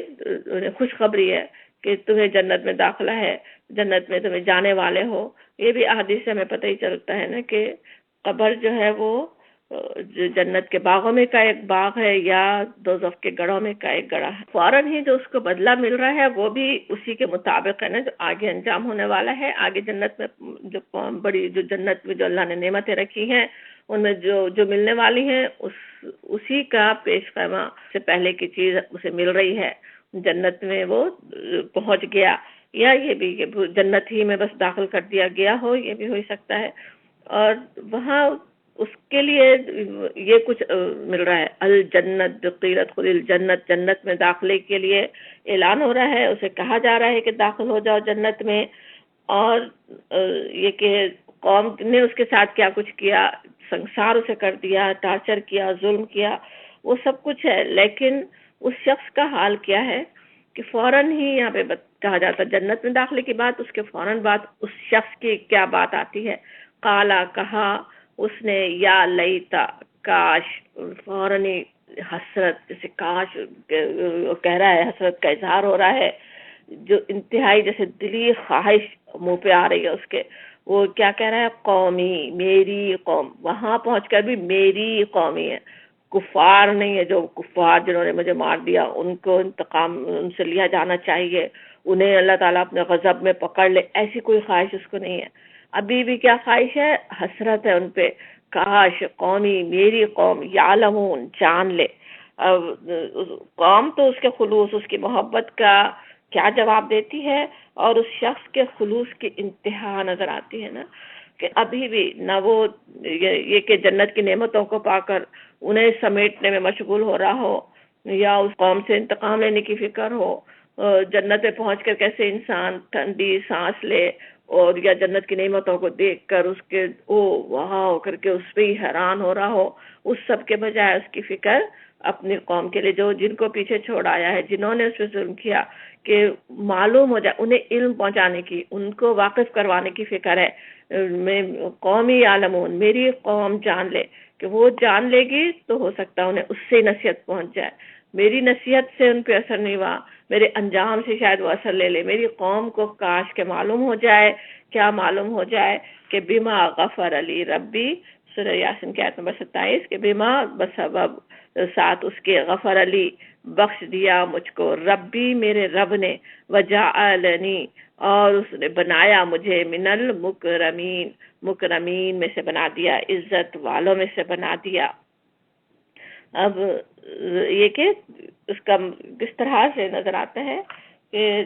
خوشخبری ہے کہ تمہیں جنت میں داخلہ ہے، جنت میں تمہیں جانے والے ہو. یہ بھی احادیث سے ہمیں پتہ ہی چلتا ہے نا کہ قبر جو ہے وہ جنت کے باغوں میں کا ایک باغ ہے یا دوزخ کے گڑھوں میں کا ایک گڑھا ہے. فوراً ہی جو اس کو بدلہ مل رہا ہے وہ بھی اسی کے مطابق ہے نا، جو آگے انجام ہونے والا ہے. آگے جنت میں جو بڑی جو جنت میں جو اللہ نے نعمتیں رکھی ہیں ان میں جو ملنے والی ہیں اسی کا پیش خیمہ سے پہلے کی چیز اسے مل رہی ہے. جنت میں وہ پہنچ گیا، یا یہ بھی کہ جنت ہی میں بس داخل کر دیا گیا ہو، یہ بھی ہو سکتا ہے. اور وہاں اس کے لیے یہ کچھ مل رہا ہے، الجنت قیلت خل الجنت، جنت میں داخلے کے لیے اعلان ہو رہا ہے، اسے کہا جا رہا ہے کہ داخل ہو جاؤ جنت میں. اور یہ کہ قوم نے اس کے ساتھ کیا کچھ کیا، سنسار اسے کر دیا، ٹارچر کیا، ظلم کیا، وہ سب کچھ ہے. لیکن اس شخص کا حال کیا ہے کہ فوراً ہی یہاں پہ کہا جاتا ہے جنت میں داخلے کی بات، اس کے فوراً بعد اس شخص کی کیا بات آتی ہے. قالا کہا اس نے، یا لیتا کاش، فوراً ہی حسرت، جیسے کاش کہہ رہا ہے، حسرت کا اظہار ہو رہا ہے، جو انتہائی جیسے دلی خواہش منہ پہ آ رہی ہے اس کے. وہ کیا کہہ رہا ہے، قومی، میری قوم. وہاں پہنچ کر بھی میری قومی ہے، کفار نہیں ہے. جو کفار جنہوں نے مجھے مار دیا ان کو انتقام ان سے لیا جانا چاہیے، انہیں اللہ تعالیٰ اپنے غضب میں پکڑ لے، ایسی کوئی خواہش اس کو نہیں ہے. ابھی بھی کیا خواہش ہے، حسرت ہے ان پہ. کاش قومی، میری قوم، یعلمون، جان لے. اب قوم تو اس کے خلوص، اس کی محبت کا کیا جواب دیتی ہے، اور اس شخص کے خلوص کی انتہا نظر آتی ہے نا، کہ ابھی بھی نہ وہ یہ کہ جنت کی نعمتوں کو پا کر انہیں سمیٹنے میں مشغول ہو رہا ہو، یا اس قوم سے انتقام لینے کی فکر ہو. جنت میں پہنچ کر کیسے انسان ٹھنڈی سانس لے، اور یا جنت کی نعمتوں کو دیکھ کر اس کے وہاں ہو کر کے اس پہ ہی حیران ہو رہا ہو. اس سب کے بجائے اس کی فکر اپنی قوم کے لیے، جن کو پیچھے چھوڑ آیا ہے، جنہوں نے اس پہ ظلم کیا، کہ معلوم ہو جائے، انہیں علم پہنچانے کی، ان کو واقف کروانے کی فکر ہے. میں قومی عالمون، میری قوم جان لے، کہ وہ جان لے گی تو ہو سکتا انہیں اس سے نصیحت پہنچ جائے. میری نصیحت سے ان پہ اثر نہیں ہوا، میرے انجام سے شاید وہ اثر لے لے. میری قوم کو کاش کے معلوم ہو جائے، کیا معلوم ہو جائے، کہ بما غفر علی ربی، سورہ یاسین کی آیت نمبر 27، کہ بما بسبب، ساتھ اس کے، غفر علی بخش دیا مجھ کو، ربی میرے رب نے، وجعلنی اور اس نے بنایا مجھے، من المکرمین، مکرمین میں سے بنا دیا، عزت والوں میں سے بنا دیا. اب یہ کہ اس کا کس طرح سے نظر آتا ہے کہ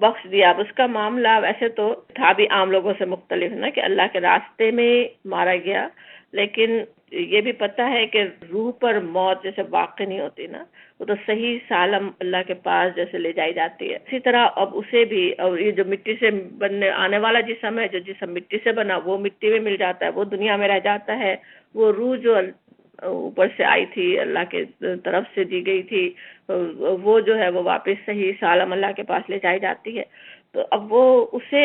بخش دیا. اب اس کا معاملہ ویسے تو تھا بھی عام لوگوں سے مختلف نا، کہ اللہ کے راستے میں مارا گیا، لیکن یہ بھی پتہ ہے کہ روح پر موت جیسے واقع نہیں ہوتی نا، وہ تو صحیح سالم اللہ کے پاس جیسے لے جائی جاتی ہے. اسی طرح اب اسے بھی، اور یہ جو مٹی سے بننے آنے والا جسم ہے، جو جسم مٹی سے بنا وہ مٹی میں مل جاتا ہے، وہ دنیا میں رہ جاتا ہے. وہ روح جو اوپر سے آئی تھی، اللہ کے طرف سے دی گئی تھی، وہ جو ہے وہ واپس صحیح سالم اللہ کے پاس لے جائی جاتی ہے. تو اب وہ اسے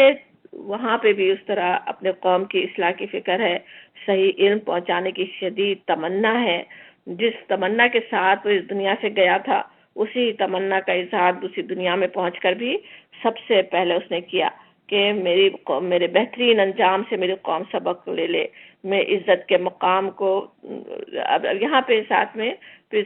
وہاں پہ بھی اس طرح اپنے قوم کی اصلاح کی فکر ہے، صحیح علم پہنچانے کی شدید تمنا ہے. جس تمنا کے ساتھ وہ اس دنیا سے گیا تھا، اسی تمنا کا اظہار دوسری دنیا میں پہنچ کر بھی سب سے پہلے اس نے کیا، کہ میری قوم، میرے بہترین انجام سے میری قوم سبق لے لے، میں عزت کے مقام کو. اب یہاں پہ ساتھ میں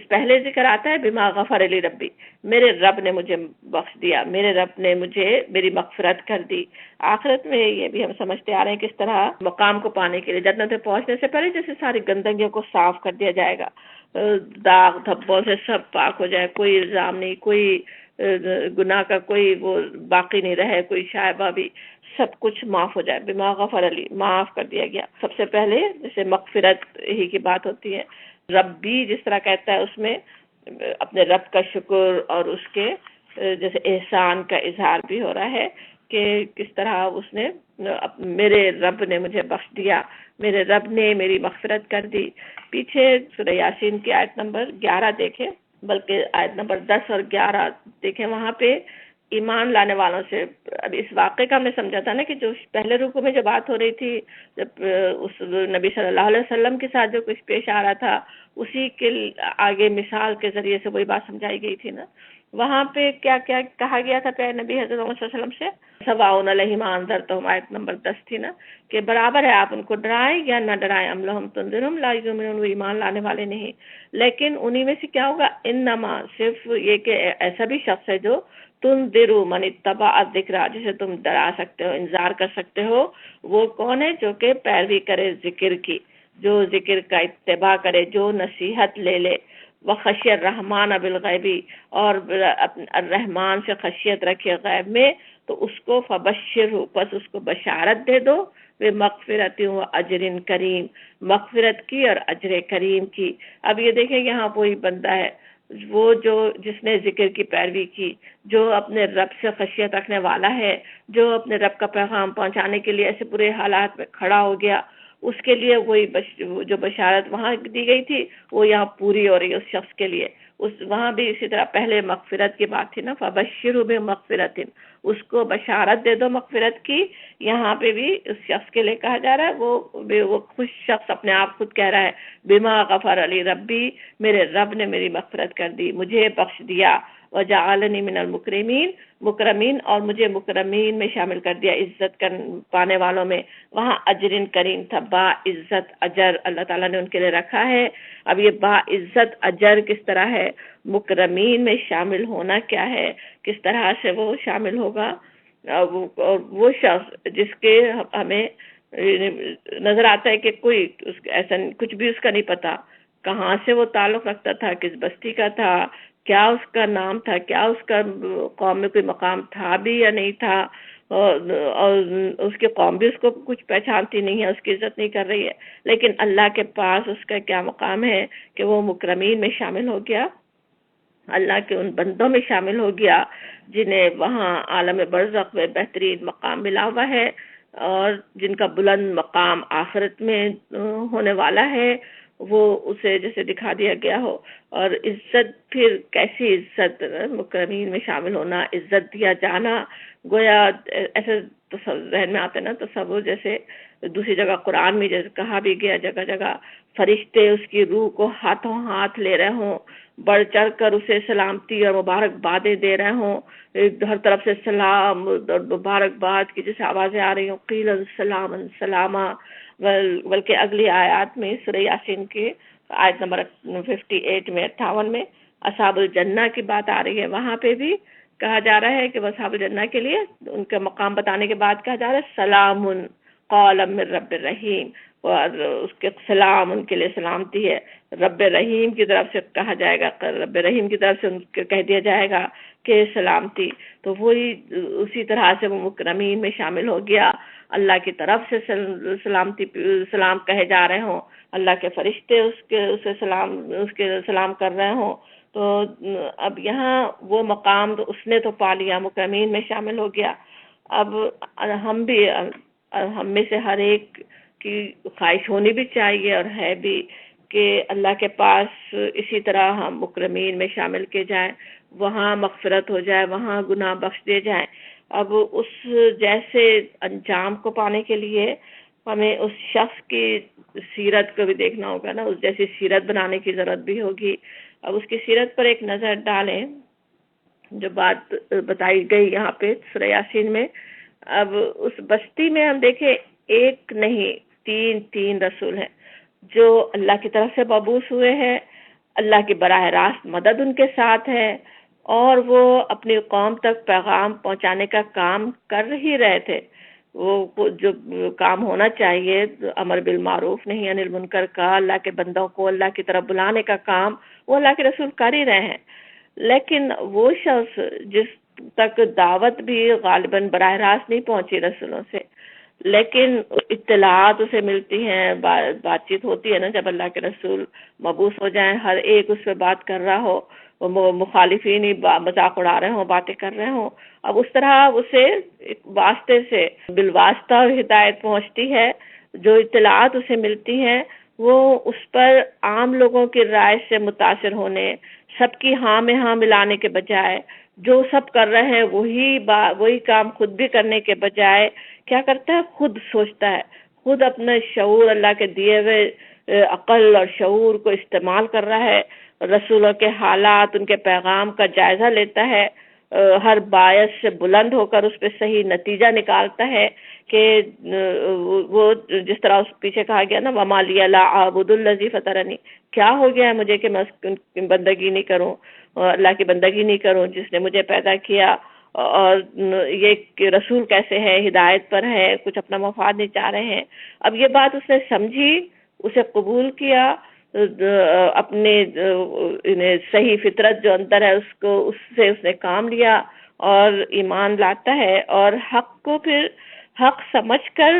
پہلے ذکر آتا ہے بما غفر علی ربی، میرے رب نے مجھے بخش دیا، میرے رب نے مجھے میری مغفرت کر دی. آخرت میں یہ بھی ہم سمجھتے آ رہے ہیں کس طرح مقام کو پانے کے لیے جنت میں پہنچنے سے پہلے جیسے ساری گندگیوں کو صاف کر دیا جائے گا، داغ دھبوں سے سب پاک ہو جائے، کوئی الزام نہیں، کوئی گناہ کا کوئی وہ باقی نہیں رہے، کوئی شائبہ بھی، سب کچھ معاف ہو جائے. بما غفر علی، معاف کر دیا گیا. سب سے پہلے جیسے مغفرت ہی کی بات ہوتی ہے، ربی جس طرح کہتا ہے اس میں اپنے رب کا شکر اور اس کے جیسے احسان کا اظہار بھی ہو رہا ہے. کہ کس طرح اس نے میرے رب نے مجھے بخش دیا، میرے رب نے میری مغفرت کر دی۔ پیچھے سورہ یاسین کی آیت نمبر 11 دیکھیں، بلکہ آیت نمبر 10 اور 11 دیکھیں، وہاں پہ ایمان لانے والوں سے اب اس واقعے کا ہم نے سمجھا تھا نا کہ جو پہلے رکوع میں جو بات ہو رہی تھی، جب اس نبی صلی اللہ علیہ وسلم کے ساتھ جو کچھ پیش آ رہا تھا، اسی کے آگے مثال کے ذریعے سے وہی بات سمجھائی گئی تھی نا۔ وہاں پہ کیا کیا کہا گیا تھا پیارے نبی حضرت محمد صلی اللہ علیہ وسلم سے؟ سواء علیہم انذرتہم، آیت نمبر 10 تھی نا، کہ برابر ہے آپ ان کو ڈرائیں یا نہ ڈرائیں، ام لہم تنذرہم لا یؤمنون، وہ ایمان لانے والے نہیں۔ لیکن انہی میں سے کیا ہوگا؟ انما، صرف یہ کہ ایسا بھی شخص ہے جو تنذروا من اتبع الذکر، جسے تم ڈرا سکتے ہو، انذار کر سکتے ہو، وہ کون ہے؟ جو کہ پیروی کرے ذکر کی، جو ذکر کا اتباع کرے، جو نصیحت لے لے، وخشی الرحمن بالغیبی، اور الرحمن سے خشیت رکھے غیب میں، تو اس کو فبشر، پس اس کو بشارت دے دو، بمغفرت و اجر کریم، مغفرت کی اور اجر کریم کی۔ اب یہ دیکھیں یہاں وہی بندہ ہے، وہ جو جس نے ذکر کی پیروی کی، جو اپنے رب سے خشیت رکھنے والا ہے، جو اپنے رب کا پیغام پہنچانے کے لیے ایسے برے حالات میں کھڑا ہو گیا، اس کے لیے وہی جو بشارت وہاں دی گئی تھی وہ یہاں پوری ہو رہی ہے اس شخص کے لیے۔ وہاں بھی اسی طرح پہلے مغفرت کی بات تھی نا، فبشروا بمغفرت، اس کو بشارت دے دو مغفرت کی۔ یہاں پہ بھی اس شخص کے لیے کہا جا رہا ہے، وہ خوش شخص اپنے آپ خود کہہ رہا ہے، بما غفر علی ربی، میرے رب نے میری مغفرت کر دی، مجھے بخش دیا، وجعلنی من المکرمین، مکرمین، اور مجھے مکرمین میں شامل کر دیا، عزت پانے والوں میں۔ وہاں اجر کریم تھا، با عزت اجر اللہ تعالیٰ نے ان کے لیے رکھا ہے۔ اب یہ با عزت اجر کس طرح ہے، مکرمین میں شامل ہونا کیا ہے، کس طرح سے وہ شامل ہوگا؟ اور وہ شخص جس کے ہمیں نظر آتا ہے کہ کوئی ایسا کچھ بھی اس کا نہیں پتا، کہاں سے وہ تعلق رکھتا تھا، کس بستی کا تھا، کیا اس کا نام تھا، کیا اس کا قوم میں کوئی مقام تھا بھی یا نہیں تھا، اور اس کی قوم بھی اس کو کچھ پہچانتی نہیں ہے، اس کی عزت نہیں کر رہی ہے، لیکن اللہ کے پاس اس کا کیا مقام ہے کہ وہ مکرمین میں شامل ہو گیا، اللہ کے ان بندوں میں شامل ہو گیا جنہیں وہاں عالم برزخ میں بہترین مقام ملا ہوا ہے، اور جن کا بلند مقام آخرت میں ہونے والا ہے، وہ اسے جیسے دکھا دیا گیا ہو۔ اور عزت، پھر کیسی عزت، مکرمین میں شامل ہونا، عزت دیا جانا، گویا ایسے ذہن میں آتے نا تصور، جیسے دوسری جگہ قرآن میں جیسے کہا بھی گیا جگہ جگہ، فرشتے اس کی روح کو ہاتھوں ہاتھ لے رہے ہوں، بڑھ چڑھ کر اسے سلامتی اور مبارکبادیں دے رہے ہوں، ہر طرف سے سلام اور مبارکباد کی جیسے آوازیں آ رہی ہوں، قیل سلام سلامہ۔ بلکہ اگلی آیات میں سورہ یاسین کی آیت نمبر 58 میں 58 میں اصحاب الجنہ کی بات آ رہی ہے، وہاں پہ بھی کہا جا رہا ہے کہ وہ اصحاب الجنہ کے لیے ان کا مقام بتانے کے بعد کہا جا رہا ہے سلام قولا من رب الرحیم، اور اس کے سلام ان کے لیے سلامتی ہے، رب رحیم کی طرف سے کہا جائے گا، رب رحیم کی طرف سے ان کو کہہ دیا جائے گا کہ سلامتی۔ تو وہی اسی طرح سے وہ مکرمین میں شامل ہو گیا، اللہ کی طرف سے سلامتی سلام کہے جا رہے ہوں، اللہ کے فرشتے اسے سلام کر رہے ہوں۔ تو اب یہاں وہ مقام تو اس نے تو پا لیا، مکرمین میں شامل ہو گیا۔ اب ہم میں سے ہر ایک کی خواہش ہونی بھی چاہیے اور ہے بھی کہ اللہ کے پاس اسی طرح ہم مکرمین میں شامل کیے جائیں، وہاں مغفرت ہو جائے، وہاں گناہ بخش دیے جائیں۔ اب اس جیسے انجام کو پانے کے لیے ہمیں اس شخص کی سیرت کو بھی دیکھنا ہوگا نا، اس جیسی سیرت بنانے کی ضرورت بھی ہوگی۔ اب اس کی سیرت پر ایک نظر ڈالیں، جو بات بتائی گئی یہاں پہ سورہ یاسین میں۔ اب اس بستی میں ہم دیکھیں ایک نہیں تین رسول ہیں جو اللہ کی طرف سے مبعوث ہوئے ہیں، اللہ کی براہ راست مدد ان کے ساتھ ہے، اور وہ اپنی قوم تک پیغام پہنچانے کا کام کر ہی رہے تھے۔ وہ جو کام ہونا چاہیے، امر بالمعروف نہی عن المنکر کا، اللہ کے بندوں کو اللہ کی طرف بلانے کا کام، وہ اللہ کے رسول کر ہی رہے ہیں۔ لیکن وہ شخص جس تک دعوت بھی غالباً براہ راست نہیں پہنچی رسولوں سے، لیکن اطلاعات اسے ملتی ہیں، بات چیت ہوتی ہے نا، جب اللہ کے رسول مبعوث ہو جائیں، ہر ایک اس پہ بات کر رہا ہو، مخالفین ہی مذاق اڑا رہے ہوں، باتیں کر رہے ہوں. اب اس طرح اسے ایک واسطے سے بالواسطہ ہدایت پہنچتی ہے، جو اطلاعات اسے ملتی ہیں وہ اس پر عام لوگوں کی رائے سے متاثر ہونے، سب کی ہاں میں ہاں ملانے کے بجائے، جو سب کر رہے ہیں وہی کام خود بھی کرنے کے بجائے کیا کرتا ہے، خود سوچتا ہے، خود اپنا شعور، اللہ کے دیے ہوئے عقل اور شعور کو استعمال کر رہا ہے، رسولوں کے حالات، ان کے پیغام کا جائزہ لیتا ہے، ہر باعث سے بلند ہو کر اس پہ صحیح نتیجہ نکالتا ہے کہ وہ جس طرح اس پیچھے کہا گیا نا وَمَا لِيَ لَا أَعْبُدُ الَّذِي فَطَرَنِي، کیا ہو گیا ہے مجھے کہ میں اس کی بندگی نہیں کروں، اللہ کی بندگی نہیں کروں جس نے مجھے پیدا کیا. اور یہ کہ رسول کیسے ہے، ہدایت پر ہے، کچھ اپنا مفاد نہیں چاہ رہے ہیں. اب یہ بات اس نے سمجھی، اسے قبول کیا، اپنے صحیح فطرت جو اندر ہے اس سے اس نے کام لیا اور ایمان لاتا ہے، اور حق کو پھر حق سمجھ کر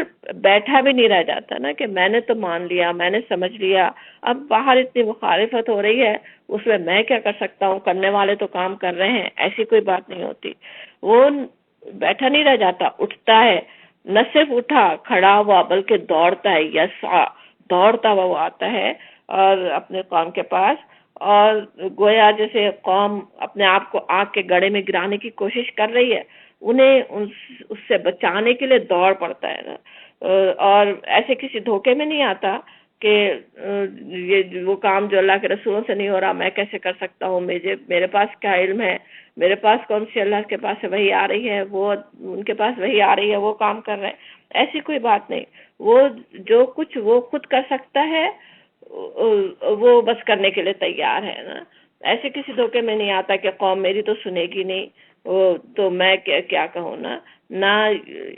بیٹھا بھی نہیں رہ جاتا نا کہ میں نے تو مان لیا، میں نے سمجھ لیا، اب باہر اتنی مخالفت ہو رہی ہے اس میں کیا کر سکتا ہوں، کرنے والے تو کام کر رہے ہیں، ایسی کوئی بات نہیں ہوتی. وہ بیٹھا نہیں رہ جاتا، اٹھتا ہے، نہ صرف اٹھا کھڑا ہوا بلکہ دوڑتا ہے، یسعا، دوڑتا ہوا وہ آتا ہے اور اپنے قوم کے پاس، اور گویا جیسے قوم اپنے آپ کو آگ کے گڑھے میں گرانے کی کوشش کر رہی ہے، انہیں اس سے بچانے کے لیے دوڑ پڑتا ہے نا. اور ایسے کسی دھوکے میں نہیں آتا کہ یہ وہ کام جو اللہ کے رسولوں سے نہیں ہو رہا میں کیسے کر سکتا ہوں، میرے پاس کیا علم ہے، میرے پاس کون سی اللہ کے پاس سے وحی آ رہی ہے، وہ ان کے پاس وحی آ رہی ہے، وہ کام کر رہے ہیں. ایسی کوئی بات نہیں. وہ جو کچھ وہ خود کر سکتا ہے وہ بس کرنے کے لیے تیار ہے نا. ایسے کسی دھوکے میں نہیں آتا کہ قوم میری تو سنے گی نہیں، تو میں کیا کہوں نا. نہ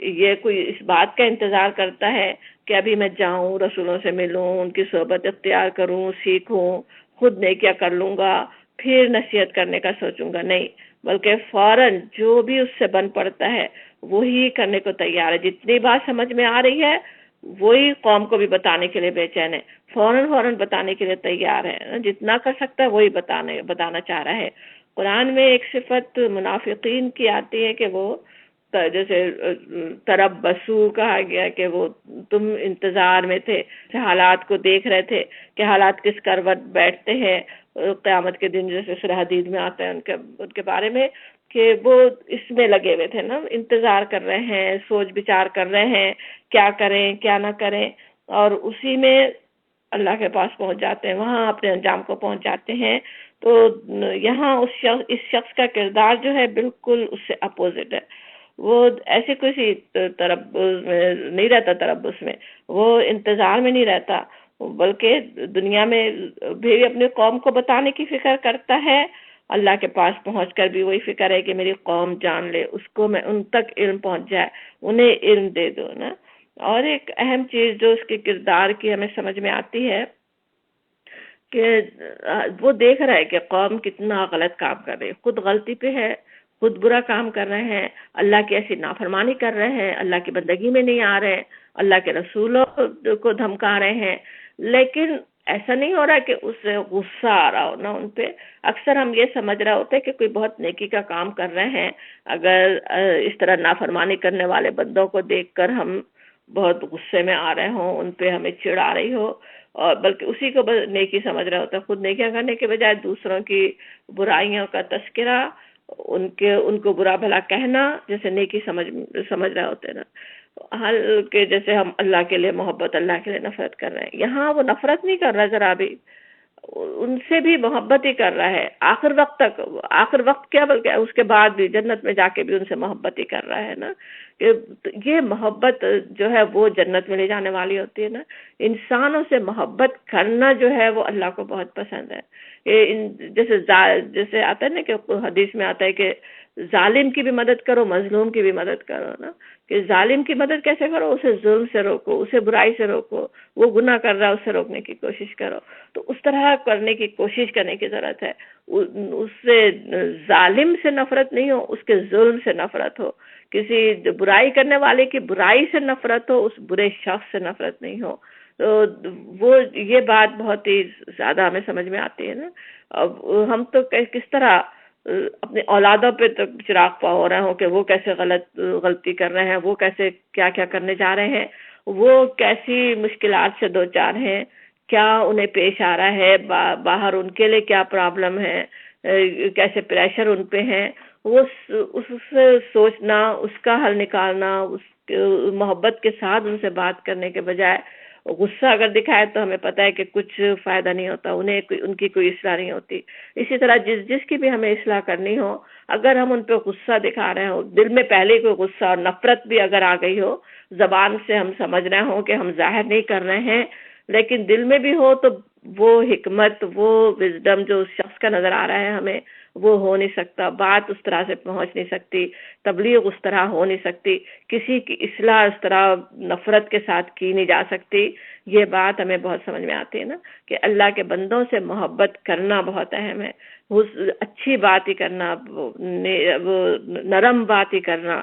یہ کوئی اس بات کا انتظار کرتا ہے کہ ابھی میں جاؤں، رسولوں سے ملوں، ان کی صحبت اختیار کروں، سیکھوں، خود نیکیاں کر لوں گا، پھر نصیحت کرنے کا سوچوں گا. نہیں، بلکہ فوراً جو بھی اس سے بن پڑتا ہے وہی کرنے کو تیار ہے. جتنی بات سمجھ میں آ رہی ہے وہی قوم کو بھی بتانے کے لیے بے چین ہے، فوراً بتانے کے لیے تیار ہے، جتنا کر سکتا ہے وہی بتانا چاہ رہا ہے. قرآن میں ایک صفت منافقین کی آتی ہے کہ وہ جیسے تربصو کہا گیا کہ وہ تم انتظار میں تھے، حالات کو دیکھ رہے تھے کہ حالات کس کروٹ بیٹھتے ہیں قیامت کے دن، جیسے سورہ حدید میں آتا ہے ان کے بارے میں کہ وہ اس میں لگے ہوئے تھے نا، انتظار کر رہے ہیں، سوچ بچار کر رہے ہیں کیا کریں کیا نہ کریں، اور اسی میں اللہ کے پاس پہنچ جاتے ہیں، وہاں اپنے انجام کو پہنچ جاتے ہیں. تو یہاں اس شخص کا کردار جو ہے بالکل اس سے اپوزٹ ہے. وہ ایسے کسی تربص میں نہیں رہتا، تربص میں وہ انتظار میں نہیں رہتا، بلکہ دنیا میں بھی اپنی قوم کو بتانے کی فکر کرتا ہے، اللہ کے پاس پہنچ کر بھی وہی فکر ہے کہ میری قوم جان لے، اس کو میں ان تک علم پہنچ جائے، انہیں علم دے دو نا. اور ایک اہم چیز جو اس کے کردار کی ہمیں سمجھ میں آتی ہے کہ وہ دیکھ رہا ہے کہ قوم کتنا غلط کام کر رہی ہے، خود غلطی پہ ہے، خود برا کام کر رہے ہیں، اللہ کی ایسی نافرمانی کر رہے ہیں، اللہ کی بندگی میں نہیں آ رہے ہیں، اللہ کے رسولوں کو دھمکا رہے ہیں، لیکن ایسا نہیں ہو رہا کہ اس سے غصہ آ رہا ہو نا ان پہ. اکثر ہم یہ سمجھ رہے ہوتے کہ کوئی بہت نیکی کا کام کر رہے ہیں، اگر اس طرح نافرمانی کرنے والے بندوں کو دیکھ کر ہم بہت غصے میں آ رہے ہوں، ان پہ ہمیں چڑ آ رہی ہو، اور بلکہ اسی کو نیکی سمجھ رہا ہوتا ہے، خود نیکیاں کرنے کے بجائے دوسروں کی برائیوں کا تذکرہ، ان کو برا بھلا کہنا جیسے نیکی سمجھ رہے ہوتے نا. حال کہ جیسے ہم اللہ کے لیے محبت، اللہ کے لیے نفرت کر رہے ہیں، یہاں وہ نفرت نہیں کر رہا ذرا بھی، ان سے بھی محبت ہی کر رہا ہے آخر وقت تک. آخر وقت کیا بلکہ اس کے بعد بھی جنت میں جا کے بھی ان سے محبت ہی کر رہا ہے نا. یہ محبت جو ہے وہ جنت میں لے جانے والی ہوتی ہے نا. انسانوں سے محبت کرنا جو ہے وہ اللہ کو بہت پسند ہے. جیسے آتا ہے نا کہ حدیث میں آتا ہے کہ ظالم کی بھی مدد کرو، مظلوم کی بھی مدد کرو نا. کہ ظالم کی مدد کیسے کرو؟ اسے ظلم سے روکو، اسے برائی سے روکو، وہ گناہ کر رہا ہے اسے روکنے کی کوشش کرو. تو اس طرح کرنے کی کوشش کرنے کی ضرورت ہے. اس سے ظالم سے نفرت نہیں ہو، اس کے ظلم سے نفرت ہو. کسی برائی کرنے والے کی برائی سے نفرت ہو، اس برے شخص سے نفرت نہیں ہو. وہ یہ بات بہت ہی زیادہ ہمیں سمجھ میں آتی ہے نا. اب ہم تو کس طرح اپنی اولادوں پہ تو چراغ پا ہو رہے ہوں کہ وہ کیسے غلطی کر رہے ہیں، وہ کیسے کیا کیا کرنے جا رہے ہیں، وہ کیسی مشکلات سے دو چار ہیں، کیا انہیں پیش آ رہا ہے، باہر ان کے لیے کیا پرابلم ہے، کیسے پریشر ان پہ ہیں. وہ اس سے سوچنا، اس کا حل نکالنا، اس محبت کے ساتھ ان سے بات کرنے کے بجائے غصہ اگر دکھائے تو ہمیں پتہ ہے کہ کچھ فائدہ نہیں ہوتا، ان کی کوئی اصلاح نہیں ہوتی. اسی طرح جس کی بھی ہمیں اصلاح کرنی ہو، اگر ہم ان پہ غصہ دکھا رہے ہوں، دل میں پہلے کوئی غصہ اور نفرت بھی اگر آ گئی ہو، زبان سے ہم سمجھ رہے ہوں کہ ہم ظاہر نہیں کر رہے ہیں لیکن دل میں بھی ہو، تو وہ حکمت، وہ وزڈم جو اس شخص کا نظر آ رہا ہے ہمیں، وہ ہو نہیں سکتا. بات اس طرح سے پہنچ نہیں سکتی، تبلیغ اس طرح ہو نہیں سکتی، کسی کی اصلاح اس طرح نفرت کے ساتھ کی نہیں جا سکتی. یہ بات ہمیں بہت سمجھ میں آتی ہے نا کہ اللہ کے بندوں سے محبت کرنا بہت اہم ہے. اچھی بات ہی کرنا، وہ نرم بات ہی کرنا.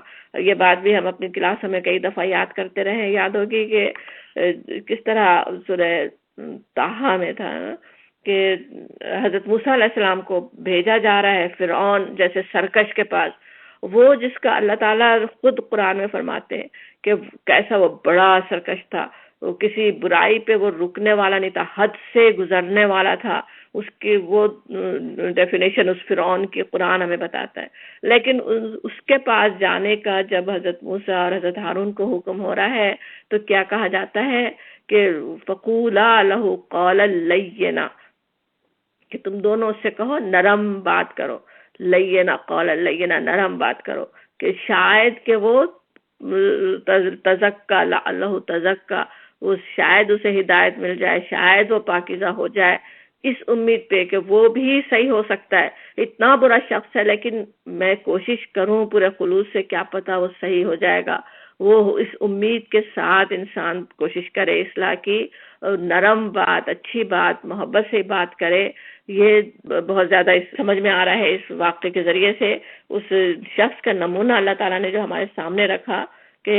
یہ بات بھی ہم اپنی کلاسوں میں کئی دفعہ یاد کرتے رہے ہیں. یاد ہوگی کہ کس طرح سورہ طٰہٰ میں تھا کہ حضرت موسیٰ علیہ السلام کو بھیجا جا رہا ہے فرعون جیسے سرکش کے پاس، وہ جس کا اللہ تعالیٰ خود قرآن میں فرماتے ہیں کہ کیسا وہ بڑا سرکش تھا، وہ کسی برائی پہ وہ رکنے والا نہیں تھا، حد سے گزرنے والا تھا. اس کی وہ ڈیفینیشن اس فرعون کی قرآن ہمیں بتاتا ہے. لیکن اس کے پاس جانے کا جب حضرت موسیٰ اور حضرت ہارون کو حکم ہو رہا ہے تو کیا کہا جاتا ہے کہ فَقُولَا لَهُ قَوْلًا لَيِّنًا، کہ تم دونوں اس سے کہو نرم بات کرو. لینا قولا لینا، نرم بات کرو، کہ شاید کہ وہ تزکا لعلہ تزکا، وہ شاید اسے ہدایت مل جائے، شاید وہ پاکیزہ ہو جائے، اس امید پہ کہ وہ بھی صحیح ہو سکتا ہے. اتنا برا شخص ہے لیکن میں کوشش کروں پورے خلوص سے، کیا پتا وہ صحیح ہو جائے گا. وہ اس امید کے ساتھ انسان کوشش کرے اصلاح کی، نرم بات، اچھی بات، محبت سے بات کرے. یہ بہت زیادہ سمجھ میں آ رہا ہے اس واقعے کے ذریعے سے. اس شخص کا نمونہ اللہ تعالیٰ نے جو ہمارے سامنے رکھا کہ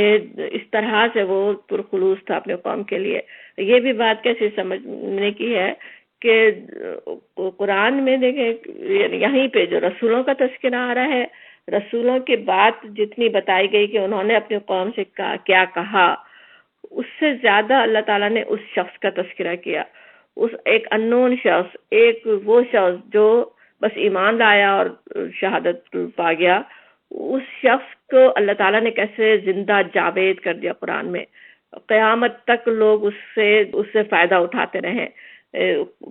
اس طرح سے وہ پرخلوص تھا اپنے قوم کے لیے. یہ بھی بات کیسے سمجھنے کی ہے کہ قرآن میں دیکھیں یہیں پہ جو رسولوں کا تذکرہ آ رہا ہے، رسولوں کی بات جتنی بتائی گئی کہ انہوں نے اپنی قوم سے کیا کہا، اس سے زیادہ اللہ تعالیٰ نے اس شخص کا تذکرہ کیا. اس ایک انون شخص، ایک وہ شخص جو بس ایمان لایا اور شہادت پا گیا، اس شخص کو اللہ تعالیٰ نے کیسے زندہ جاوید کر دیا قرآن میں. قیامت تک لوگ اس سے فائدہ اٹھاتے رہے.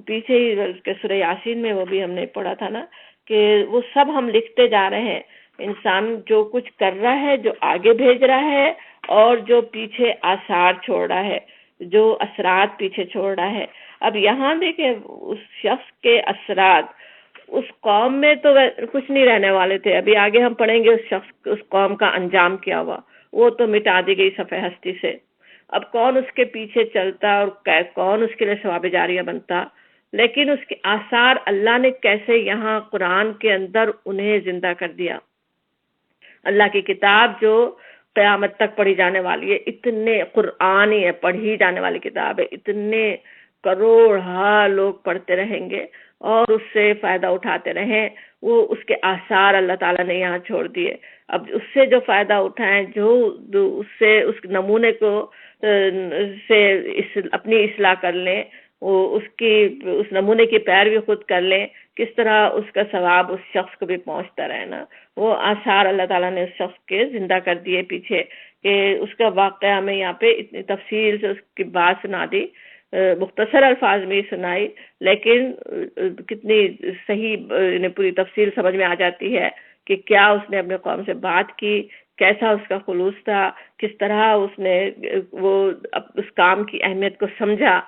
پیچھے ہی سورہ یاسین میں وہ بھی ہم نے پڑھا تھا نا کہ وہ سب ہم لکھتے جا رہے ہیں. انسان جو کچھ کر رہا ہے، جو آگے بھیج رہا ہے اور جو پیچھے آثار چھوڑ رہا ہے، جو اثرات پیچھے چھوڑ رہا ہے. اب یہاں دیکھیں اس شخص کے اثرات اس قوم میں تو کچھ نہیں رہنے والے تھے. ابھی آگے ہم پڑھیں گے اس قوم کا انجام کیا ہوا. وہ تو مٹا دی گئی صفحہ ہستی سے. اب کون اس کے پیچھے چلتا اور کون اس کے لیے ثواب جاریہ بنتا. لیکن اس کے آثار اللہ نے کیسے یہاں قرآن کے اندر انہیں زندہ کر دیا. اللہ کی کتاب جو قیامت تک پڑھی جانے والی ہے، اتنے قرآن ہی ہے، پڑھی جانے والی کتاب ہے، اتنے کروڑ لوگ پڑھتے رہیں گے اور اس سے فائدہ اٹھاتے رہیں. وہ اس کے آثار اللہ تعالیٰ نے یہاں چھوڑ دیے. اب اس سے جو فائدہ اٹھائیں، جو اس سے اس نمونے کو سے اپنی اصلاح کر لیں، وہ اس نمونے کی پیروی خود کر لیں، کس طرح اس کا ثواب اس شخص کو بھی پہنچتا رہے نا. وہ آثار اللہ تعالیٰ نے اس شخص کے زندہ کر دیے پیچھے، کہ اس کا واقعہ ہمیں یہاں پہ اتنی تفصیل سے اس کی بات سنا دی، مختصر الفاظ میں سنائی، لیکن کتنی صحیح پوری تفصیل سمجھ میں آ جاتی ہے کہ کیا اس نے اپنے قوم سے بات کی، کیسا اس کا خلوص تھا، کس طرح اس نے وہ اس کام کی اہمیت کو سمجھا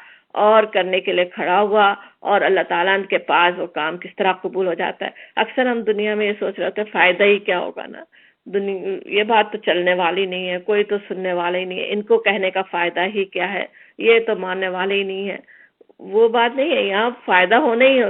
اور کرنے کے لیے کھڑا ہوا، اور اللہ تعالیٰ کے پاس وہ کام کس طرح قبول ہو جاتا ہے. اکثر ہم دنیا میں یہ سوچ رہے ہوتے ہیں فائدہ ہی کیا ہوگا نا، یہ بات تو چلنے والی نہیں ہے، کوئی تو سننے والا ہی نہیں ہے، ان کو کہنے کا فائدہ ہی کیا ہے، یہ تو ماننے والے ہی نہیں ہے. وہ بات نہیں ہے. یہاں فائدہ ہونے ہی،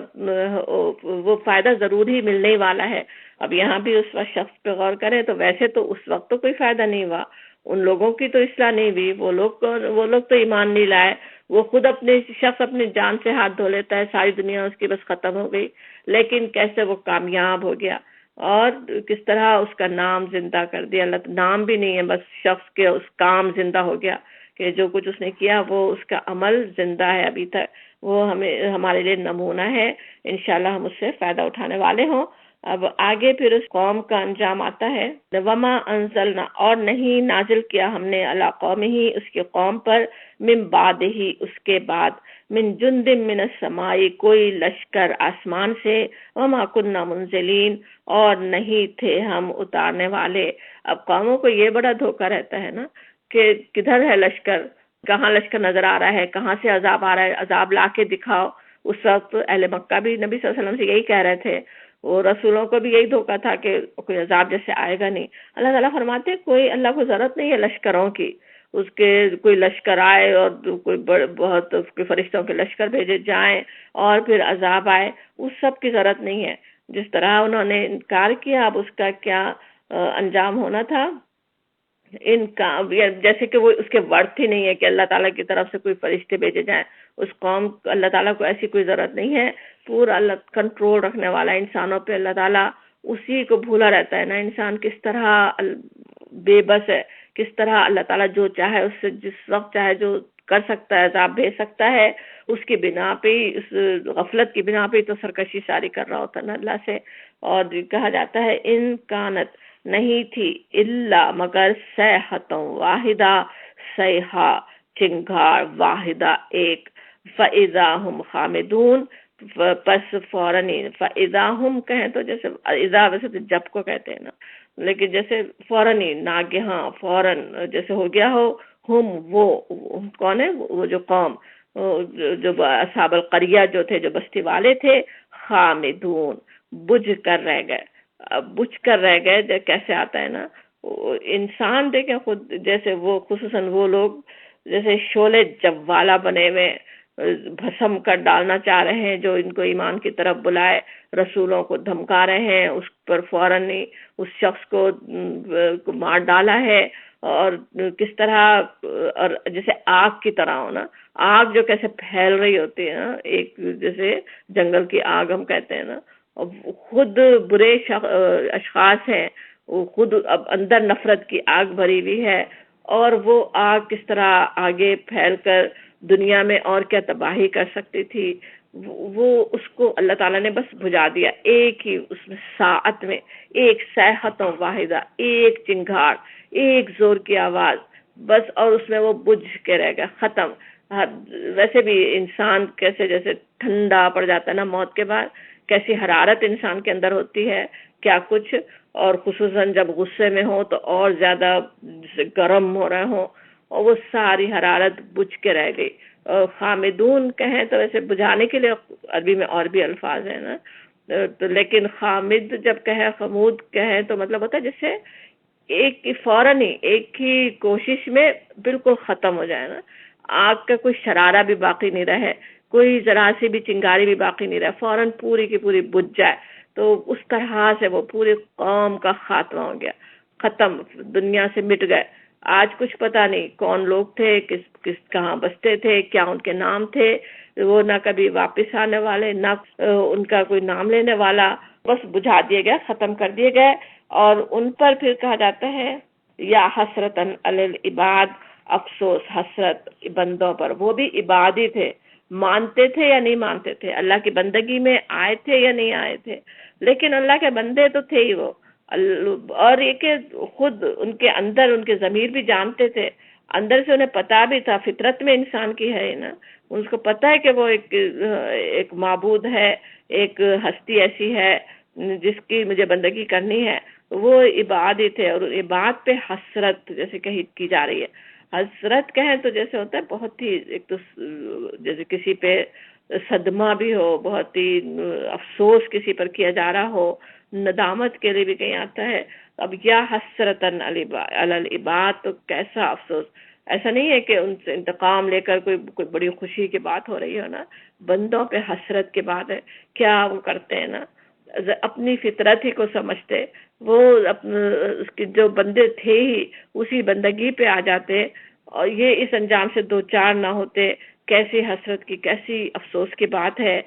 وہ فائدہ ضرور ہی ملنے والا ہے. اب یہاں بھی اس وقت شخص پہ غور کریں تو ویسے تو اس وقت تو کوئی فائدہ نہیں ہوا، ان لوگوں کی تو اصلاح نہیں ہوئی، وہ لوگ تو ایمان نہیں لائے، وہ خود اپنے شخص اپنی جان سے ہاتھ دھو لیتا ہے، ساری دنیا اس کی بس ختم ہو گئی، لیکن کیسے وہ کامیاب ہو گیا اور کس طرح اس کا نام زندہ کر دیا اللہ، نام بھی نہیں ہے بس شخص کے اس کام زندہ ہو گیا کہ جو کچھ اس نے کیا وہ اس کا عمل زندہ ہے ابھی تک، وہ ہمارے لیے نمونہ ہے، انشاءاللہ ہم اس سے فائدہ اٹھانے والے ہوں۔ اب آگے پھر اس قوم کا انجام آتا ہے، وما انزلنا، اور نہیں نازل کیا ہم نے علی قوم ہی اس کی قوم پر، من بعد ہی اس کے بعد، من جند من السماء کوئی لشکر آسمان سے، وما کننا منزلین اور نہیں تھے ہم اتارنے والے۔ اب قوموں کو یہ بڑا دھوکہ رہتا ہے نا کہ کدھر ہے لشکر، کہاں لشکر نظر آ رہا ہے، کہاں سے عذاب آ رہا ہے، عذاب لا کے دکھاؤ۔ اس وقت اہل مکہ بھی نبی صلی اللہ علیہ وسلم سے یہی کہہ رہے تھے، وہ رسولوں کو بھی یہی دھوکہ تھا کہ کوئی عذاب جیسے آئے گا نہیں۔ اللہ تعالیٰ فرماتے کوئی اللہ کو ضرورت نہیں ہے لشکروں کی، اس کے کوئی لشکر آئے اور کوئی بہت کوئی فرشتوں کے لشکر بھیجے جائیں اور پھر عذاب آئے، اس سب کی ضرورت نہیں ہے۔ جس طرح انہوں نے انکار کیا، اب اس کا کیا انجام ہونا تھا، ان کا جیسے کہ وہ اس کے ورتھ ہی نہیں ہے کہ اللہ تعالیٰ کی طرف سے کوئی فرشتے بھیجے جائیں، اس قوم اللہ تعالیٰ کو ایسی کوئی ضرورت نہیں ہے، پورا اللہ کنٹرول رکھنے والا انسانوں پہ، اللہ تعالیٰ اسی کو بھولا رہتا ہے نا، انسان کس طرح بے بس ہے، کس طرح اللہ تعالیٰ جو چاہے اس سے جس وقت چاہے جو کر سکتا ہے، عذاب بھیج سکتا ہے، اس کی بنا پہ اس غفلت کی بنا پہ تو سرکشی ساری کر رہا ہوتا ہے نا اللہ سے۔ اور کہا جاتا ہے ان کانت نہیں تھی الا مگر صیحتوں واحدہ، صیحہ چنگھاڑ، واحدہ ایک، فَإِذَا هُمْ خَامِدُونَ پس فوراً، فَإِذَا هُمْ کہیں تو جیسے اذا ویسے تو جب کو کہتے ہیں نا، لیکن جیسے فوراً ہی ناگہاں فوراً جیسے ہو گیا ہو، ہم وہ کون ہے، وہ جو قوم جو اصحاب القریہ جو تھے، جو بستی والے تھے، خامدون بجھ کر رہ گئے۔ بجھ کر رہ گئے کیسے آتا ہے نا، انسان دیکھیں خود جیسے وہ خصوصاً وہ لوگ جیسے شعلے جوالا بنے ہوئے بھسم کر ڈالنا چاہ رہے ہیں، جو ان کو ایمان کی طرف بلائے، رسولوں کو دھمکا رہے ہیں، اس پر فوراً ہی اس شخص کو مار ڈالا ہے، اور کس طرح، اور جیسے آگ کی طرح ہونا، آگ جو کیسے پھیل رہی ہوتی ہے نا، ایک جیسے جنگل کی آگ ہم کہتے ہیں نا، خود برے اشخاص ہیں، وہ خود اب اندر نفرت کی آگ بھری ہوئی ہے، اور وہ آگ کس طرح آگے پھیل کر دنیا میں اور کیا تباہی کر سکتی تھی، وہ اس کو اللہ تعالیٰ نے بس بجھا دیا ایک ہی اس میں ساعت میں، ایک صیحتوں واحدہ، ایک چنگھاڑ، ایک زور کی آواز بس، اور اس میں وہ بجھ کے رہ گیا، ختم۔ ویسے بھی انسان کیسے جیسے ٹھنڈا پڑ جاتا ہے نا موت کے بعد، کیسی حرارت انسان کے اندر ہوتی ہے کیا کچھ، اور خصوصاً جب غصے میں ہو تو اور زیادہ گرم ہو رہے ہوں، اور وہ ساری حرارت بجھ کے رہ گئی۔ خامدون کہیں تو ویسے بجھانے کے لیے عربی میں اور بھی الفاظ ہیں نا، تو لیکن خامد جب کہیں، خمود کہیں تو مطلب ہوتا ہے جیسے ایک فوراً ہی ایک ہی کوشش میں بالکل ختم ہو جائے نا، آگ کا کوئی شرارہ بھی باقی نہیں رہے، کوئی ذرا سی بھی چنگاری بھی باقی نہیں رہے، فوراً پوری کی پوری بجھ جائے، تو اس طرح سے وہ پوری قوم کا خاتمہ ہو گیا، ختم، دنیا سے مٹ گئے۔ آج کچھ پتہ نہیں کون لوگ تھے، کس کہاں بستے تھے، کیا ان کے نام تھے، وہ نہ کبھی واپس آنے والے، نہ ان کا کوئی نام لینے والا، بس بجھا دیے گئے، ختم کر دیے گئے۔ اور ان پر پھر کہا جاتا ہے یا حسرتن علی العباد، افسوس حسرت بندوں پر، وہ بھی عباد ہی تھے، مانتے تھے یا نہیں مانتے تھے، اللہ کی بندگی میں آئے تھے یا نہیں آئے تھے، لیکن اللہ کے بندے تو تھے ہی وہ، اور یہ کہ خود ان کے اندر ان کے ضمیر بھی جانتے تھے، اندر سے انہیں پتا بھی تھا، فطرت میں انسان کی ہے نا، اس کو پتا ہے کہ وہ ایک معبود ہے، ایک ہستی ایسی ہے جس کی مجھے بندگی کرنی ہے، وہ عباد ہی تھے۔ اور عباد پہ حسرت جیسے کہی کی جا رہی ہے، حسرت کہیں تو جیسے ہوتا ہے بہت ہی، ایک تو جیسے کسی پہ صدمہ بھی ہو، بہت ہی افسوس کسی پر کیا جا رہا ہو، ندامت کے لیے بھی کہیں آتا ہے۔ اب یا حسرتن علی العباد، تو کیسا افسوس، ایسا نہیں ہے کہ ان سے انتقام لے کر کوئی بڑی خوشی کی بات ہو رہی ہو نا، بندوں پہ حسرت کی بات ہے، کیا وہ کرتے ہیں نا، اپنی فطرت ہی کو سمجھتے، وہ اس کے جو بندے تھے ہی اسی بندگی پہ آ جاتے اور یہ اس انجام سے دو چار نہ ہوتے. کیسی حسرت کی، کیسی افسوس کی بات ہے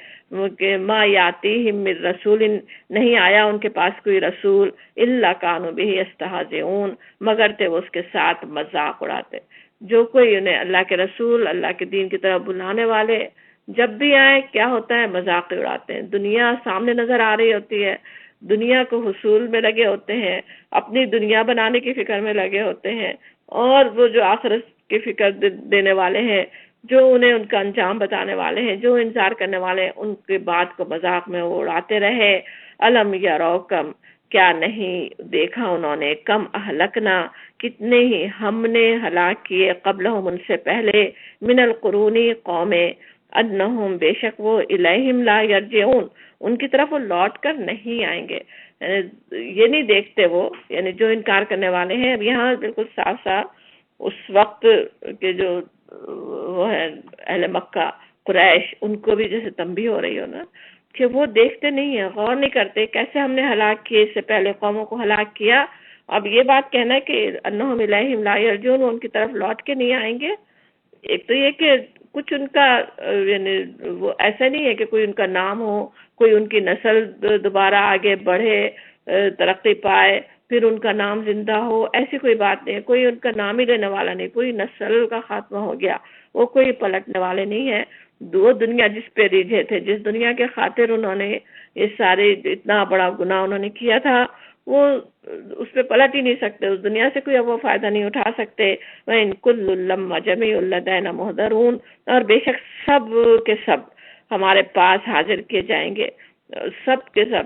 کہ ما یاتیہم من رسول، نہیں آیا ان کے پاس کوئی رسول، الا کانوا بہ یستہزئون، مگر تھے وہ اس کے ساتھ مذاق اڑاتے. جو کوئی انہیں اللہ کے رسول، اللہ کے دین کی طرف بلانے والے جب بھی آئے کیا ہوتا ہے، مذاق اڑاتے ہیں. دنیا سامنے نظر آ رہی ہوتی ہے، دنیا کو حصول میں لگے ہوتے ہیں، اپنی دنیا بنانے کی فکر میں لگے ہوتے ہیں، اور وہ جو آخرت کی فکر دینے والے ہیں، جو انہیں ان کا انجام بتانے والے ہیں، جو انذار کرنے والے ہیں، ان کے بات کو مذاق میں وہ اڑاتے رہے. الم یرو کم، کیا نہیں دیکھا انہوں نے، کم اہلکنا، کتنے ہی ہم نے ہلاک کیے، قبلہم ان سے پہلے، من القرونی قومیں، انہم بے شک وہ، الیہم لا یرجعون ان کی طرف وہ لوٹ کر نہیں آئیں گے. یہ نہیں دیکھتے وہ، یعنی جو انکار کرنے والے ہیں. اب یہاں بالکل صاف صاف اس وقت کے جو وہ ہے اہل مکہ قریش، ان کو بھی جیسے تنبیہ ہو رہی ہو نا کہ وہ دیکھتے نہیں ہیں، غور نہیں کرتے کیسے ہم نے ہلاک کیے، اس سے پہلے قوموں کو ہلاک کیا. اب یہ بات کہنا ہے کہ انہم الیہم لا یرجعون ان کی طرف لوٹ کے نہیں آئیں گے. ایک تو یہ کہ کچھ ان کا یعنی وہ ایسا نہیں ہے کہ کوئی ان کا نام ہو، کوئی ان کی نسل دوبارہ آگے بڑھے، ترقی پائے، پھر ان کا نام زندہ ہو، ایسی کوئی بات نہیں ہے. کوئی ان کا نام ہی لینے والا نہیں، کوئی نسل کا خاتمہ ہو گیا، وہ کوئی پلٹنے والے نہیں ہیں. وہ دنیا جس پہ ریجھے تھے، جس دنیا کے خاطر انہوں نے یہ سارے اتنا بڑا گناہ انہوں نے کیا تھا، وہ اس پہ پلٹ ہی نہیں سکتے، اس دنیا سے کوئی اب وہ فائدہ نہیں اٹھا سکتے. وَإِن كُلٌّ لَّمَّا جَمِيعٌ لَّدَيْنَا مُحْضَرُونَ اور بے شک سب کے سب ہمارے پاس حاضر کیے جائیں گے. سب کے سب،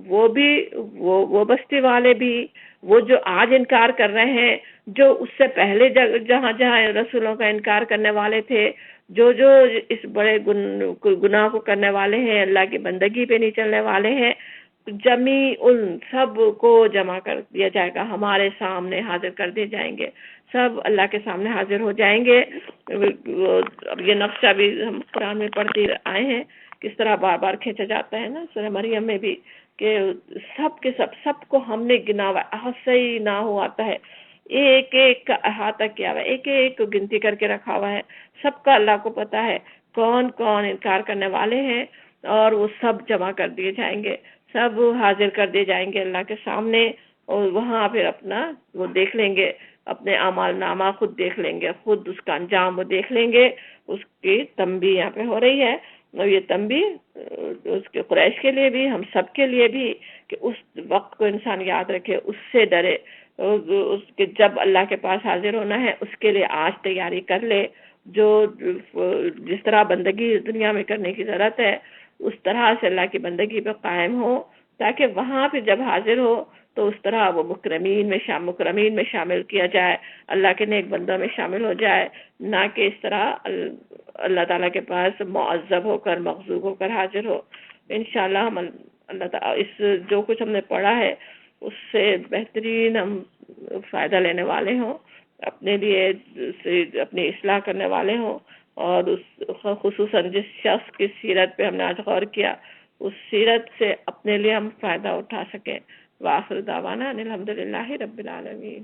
وہ بھی، وہ بستی والے بھی، وہ جو آج انکار کر رہے ہیں، جو اس سے پہلے جہاں جہاں رسولوں کا انکار کرنے والے تھے، جو اس بڑے گناہ کو کرنے والے ہیں، اللہ کی بندگی پہ نہیں چلنے والے ہیں، جمی ان سب کو جمع کر دیا جائے گا، ہمارے سامنے حاضر کر دیے جائیں گے، سب اللہ کے سامنے حاضر ہو جائیں گے. اب یہ نقشہ بھی ہم قرآن میں پڑھتے آئے ہیں، کس طرح بار بار کھینچا جاتا ہے نا سورہ مریم میں بھی، کہ سب کے سب کو ہم نے گنا ہوا، احاطہ ہی نہ ہو آتا ہے، ایک ایک کا احاطہ کیا ہوا ہے، ایک ایک کو گنتی کر کے رکھا ہوا ہے. سب کا اللہ کو پتا ہے کون کون انکار کرنے والے ہیں، اور وہ سب جمع کر دیے جائیں گے، سب حاضر کر دیے جائیں گے اللہ کے سامنے. اور وہاں پھر اپنا وہ دیکھ لیں گے، اپنے اعمال نامہ خود دیکھ لیں گے، خود اس کا انجام وہ دیکھ لیں گے. اس کی تنبیہ یہاں پہ ہو رہی ہے، اور یہ تنبیہ اس کے قریش کے لیے بھی، ہم سب کے لیے بھی، کہ اس وقت کو انسان یاد رکھے، اس سے ڈرے، اس کے جب اللہ کے پاس حاضر ہونا ہے اس کے لیے آج تیاری کر لے. جو جس طرح بندگی دنیا میں کرنے کی ضرورت ہے اس طرح سے اللہ کی بندگی پہ قائم ہو، تاکہ وہاں پہ جب حاضر ہو تو اس طرح وہ مکرمین میں شامل کیا جائے، اللہ کے نیک بندوں میں شامل ہو جائے، نہ کہ اس طرح اللہ تعالیٰ کے پاس معذب ہو کر، مغضوب ہو کر حاضر ہو. انشاءاللہ ہم اللہ تعالیٰ اس جو کچھ ہم نے پڑھا ہے اس سے بہترین ہم فائدہ لینے والے ہوں، اپنے لیے اپنی اصلاح کرنے والے ہوں، اور خصوصاً جس شخص کی سیرت پہ ہم نے آج غور کیا اس سیرت سے اپنے لیے ہم فائدہ اٹھا سکیں. وآخر دعوانا الحمدللہ رب العالمین.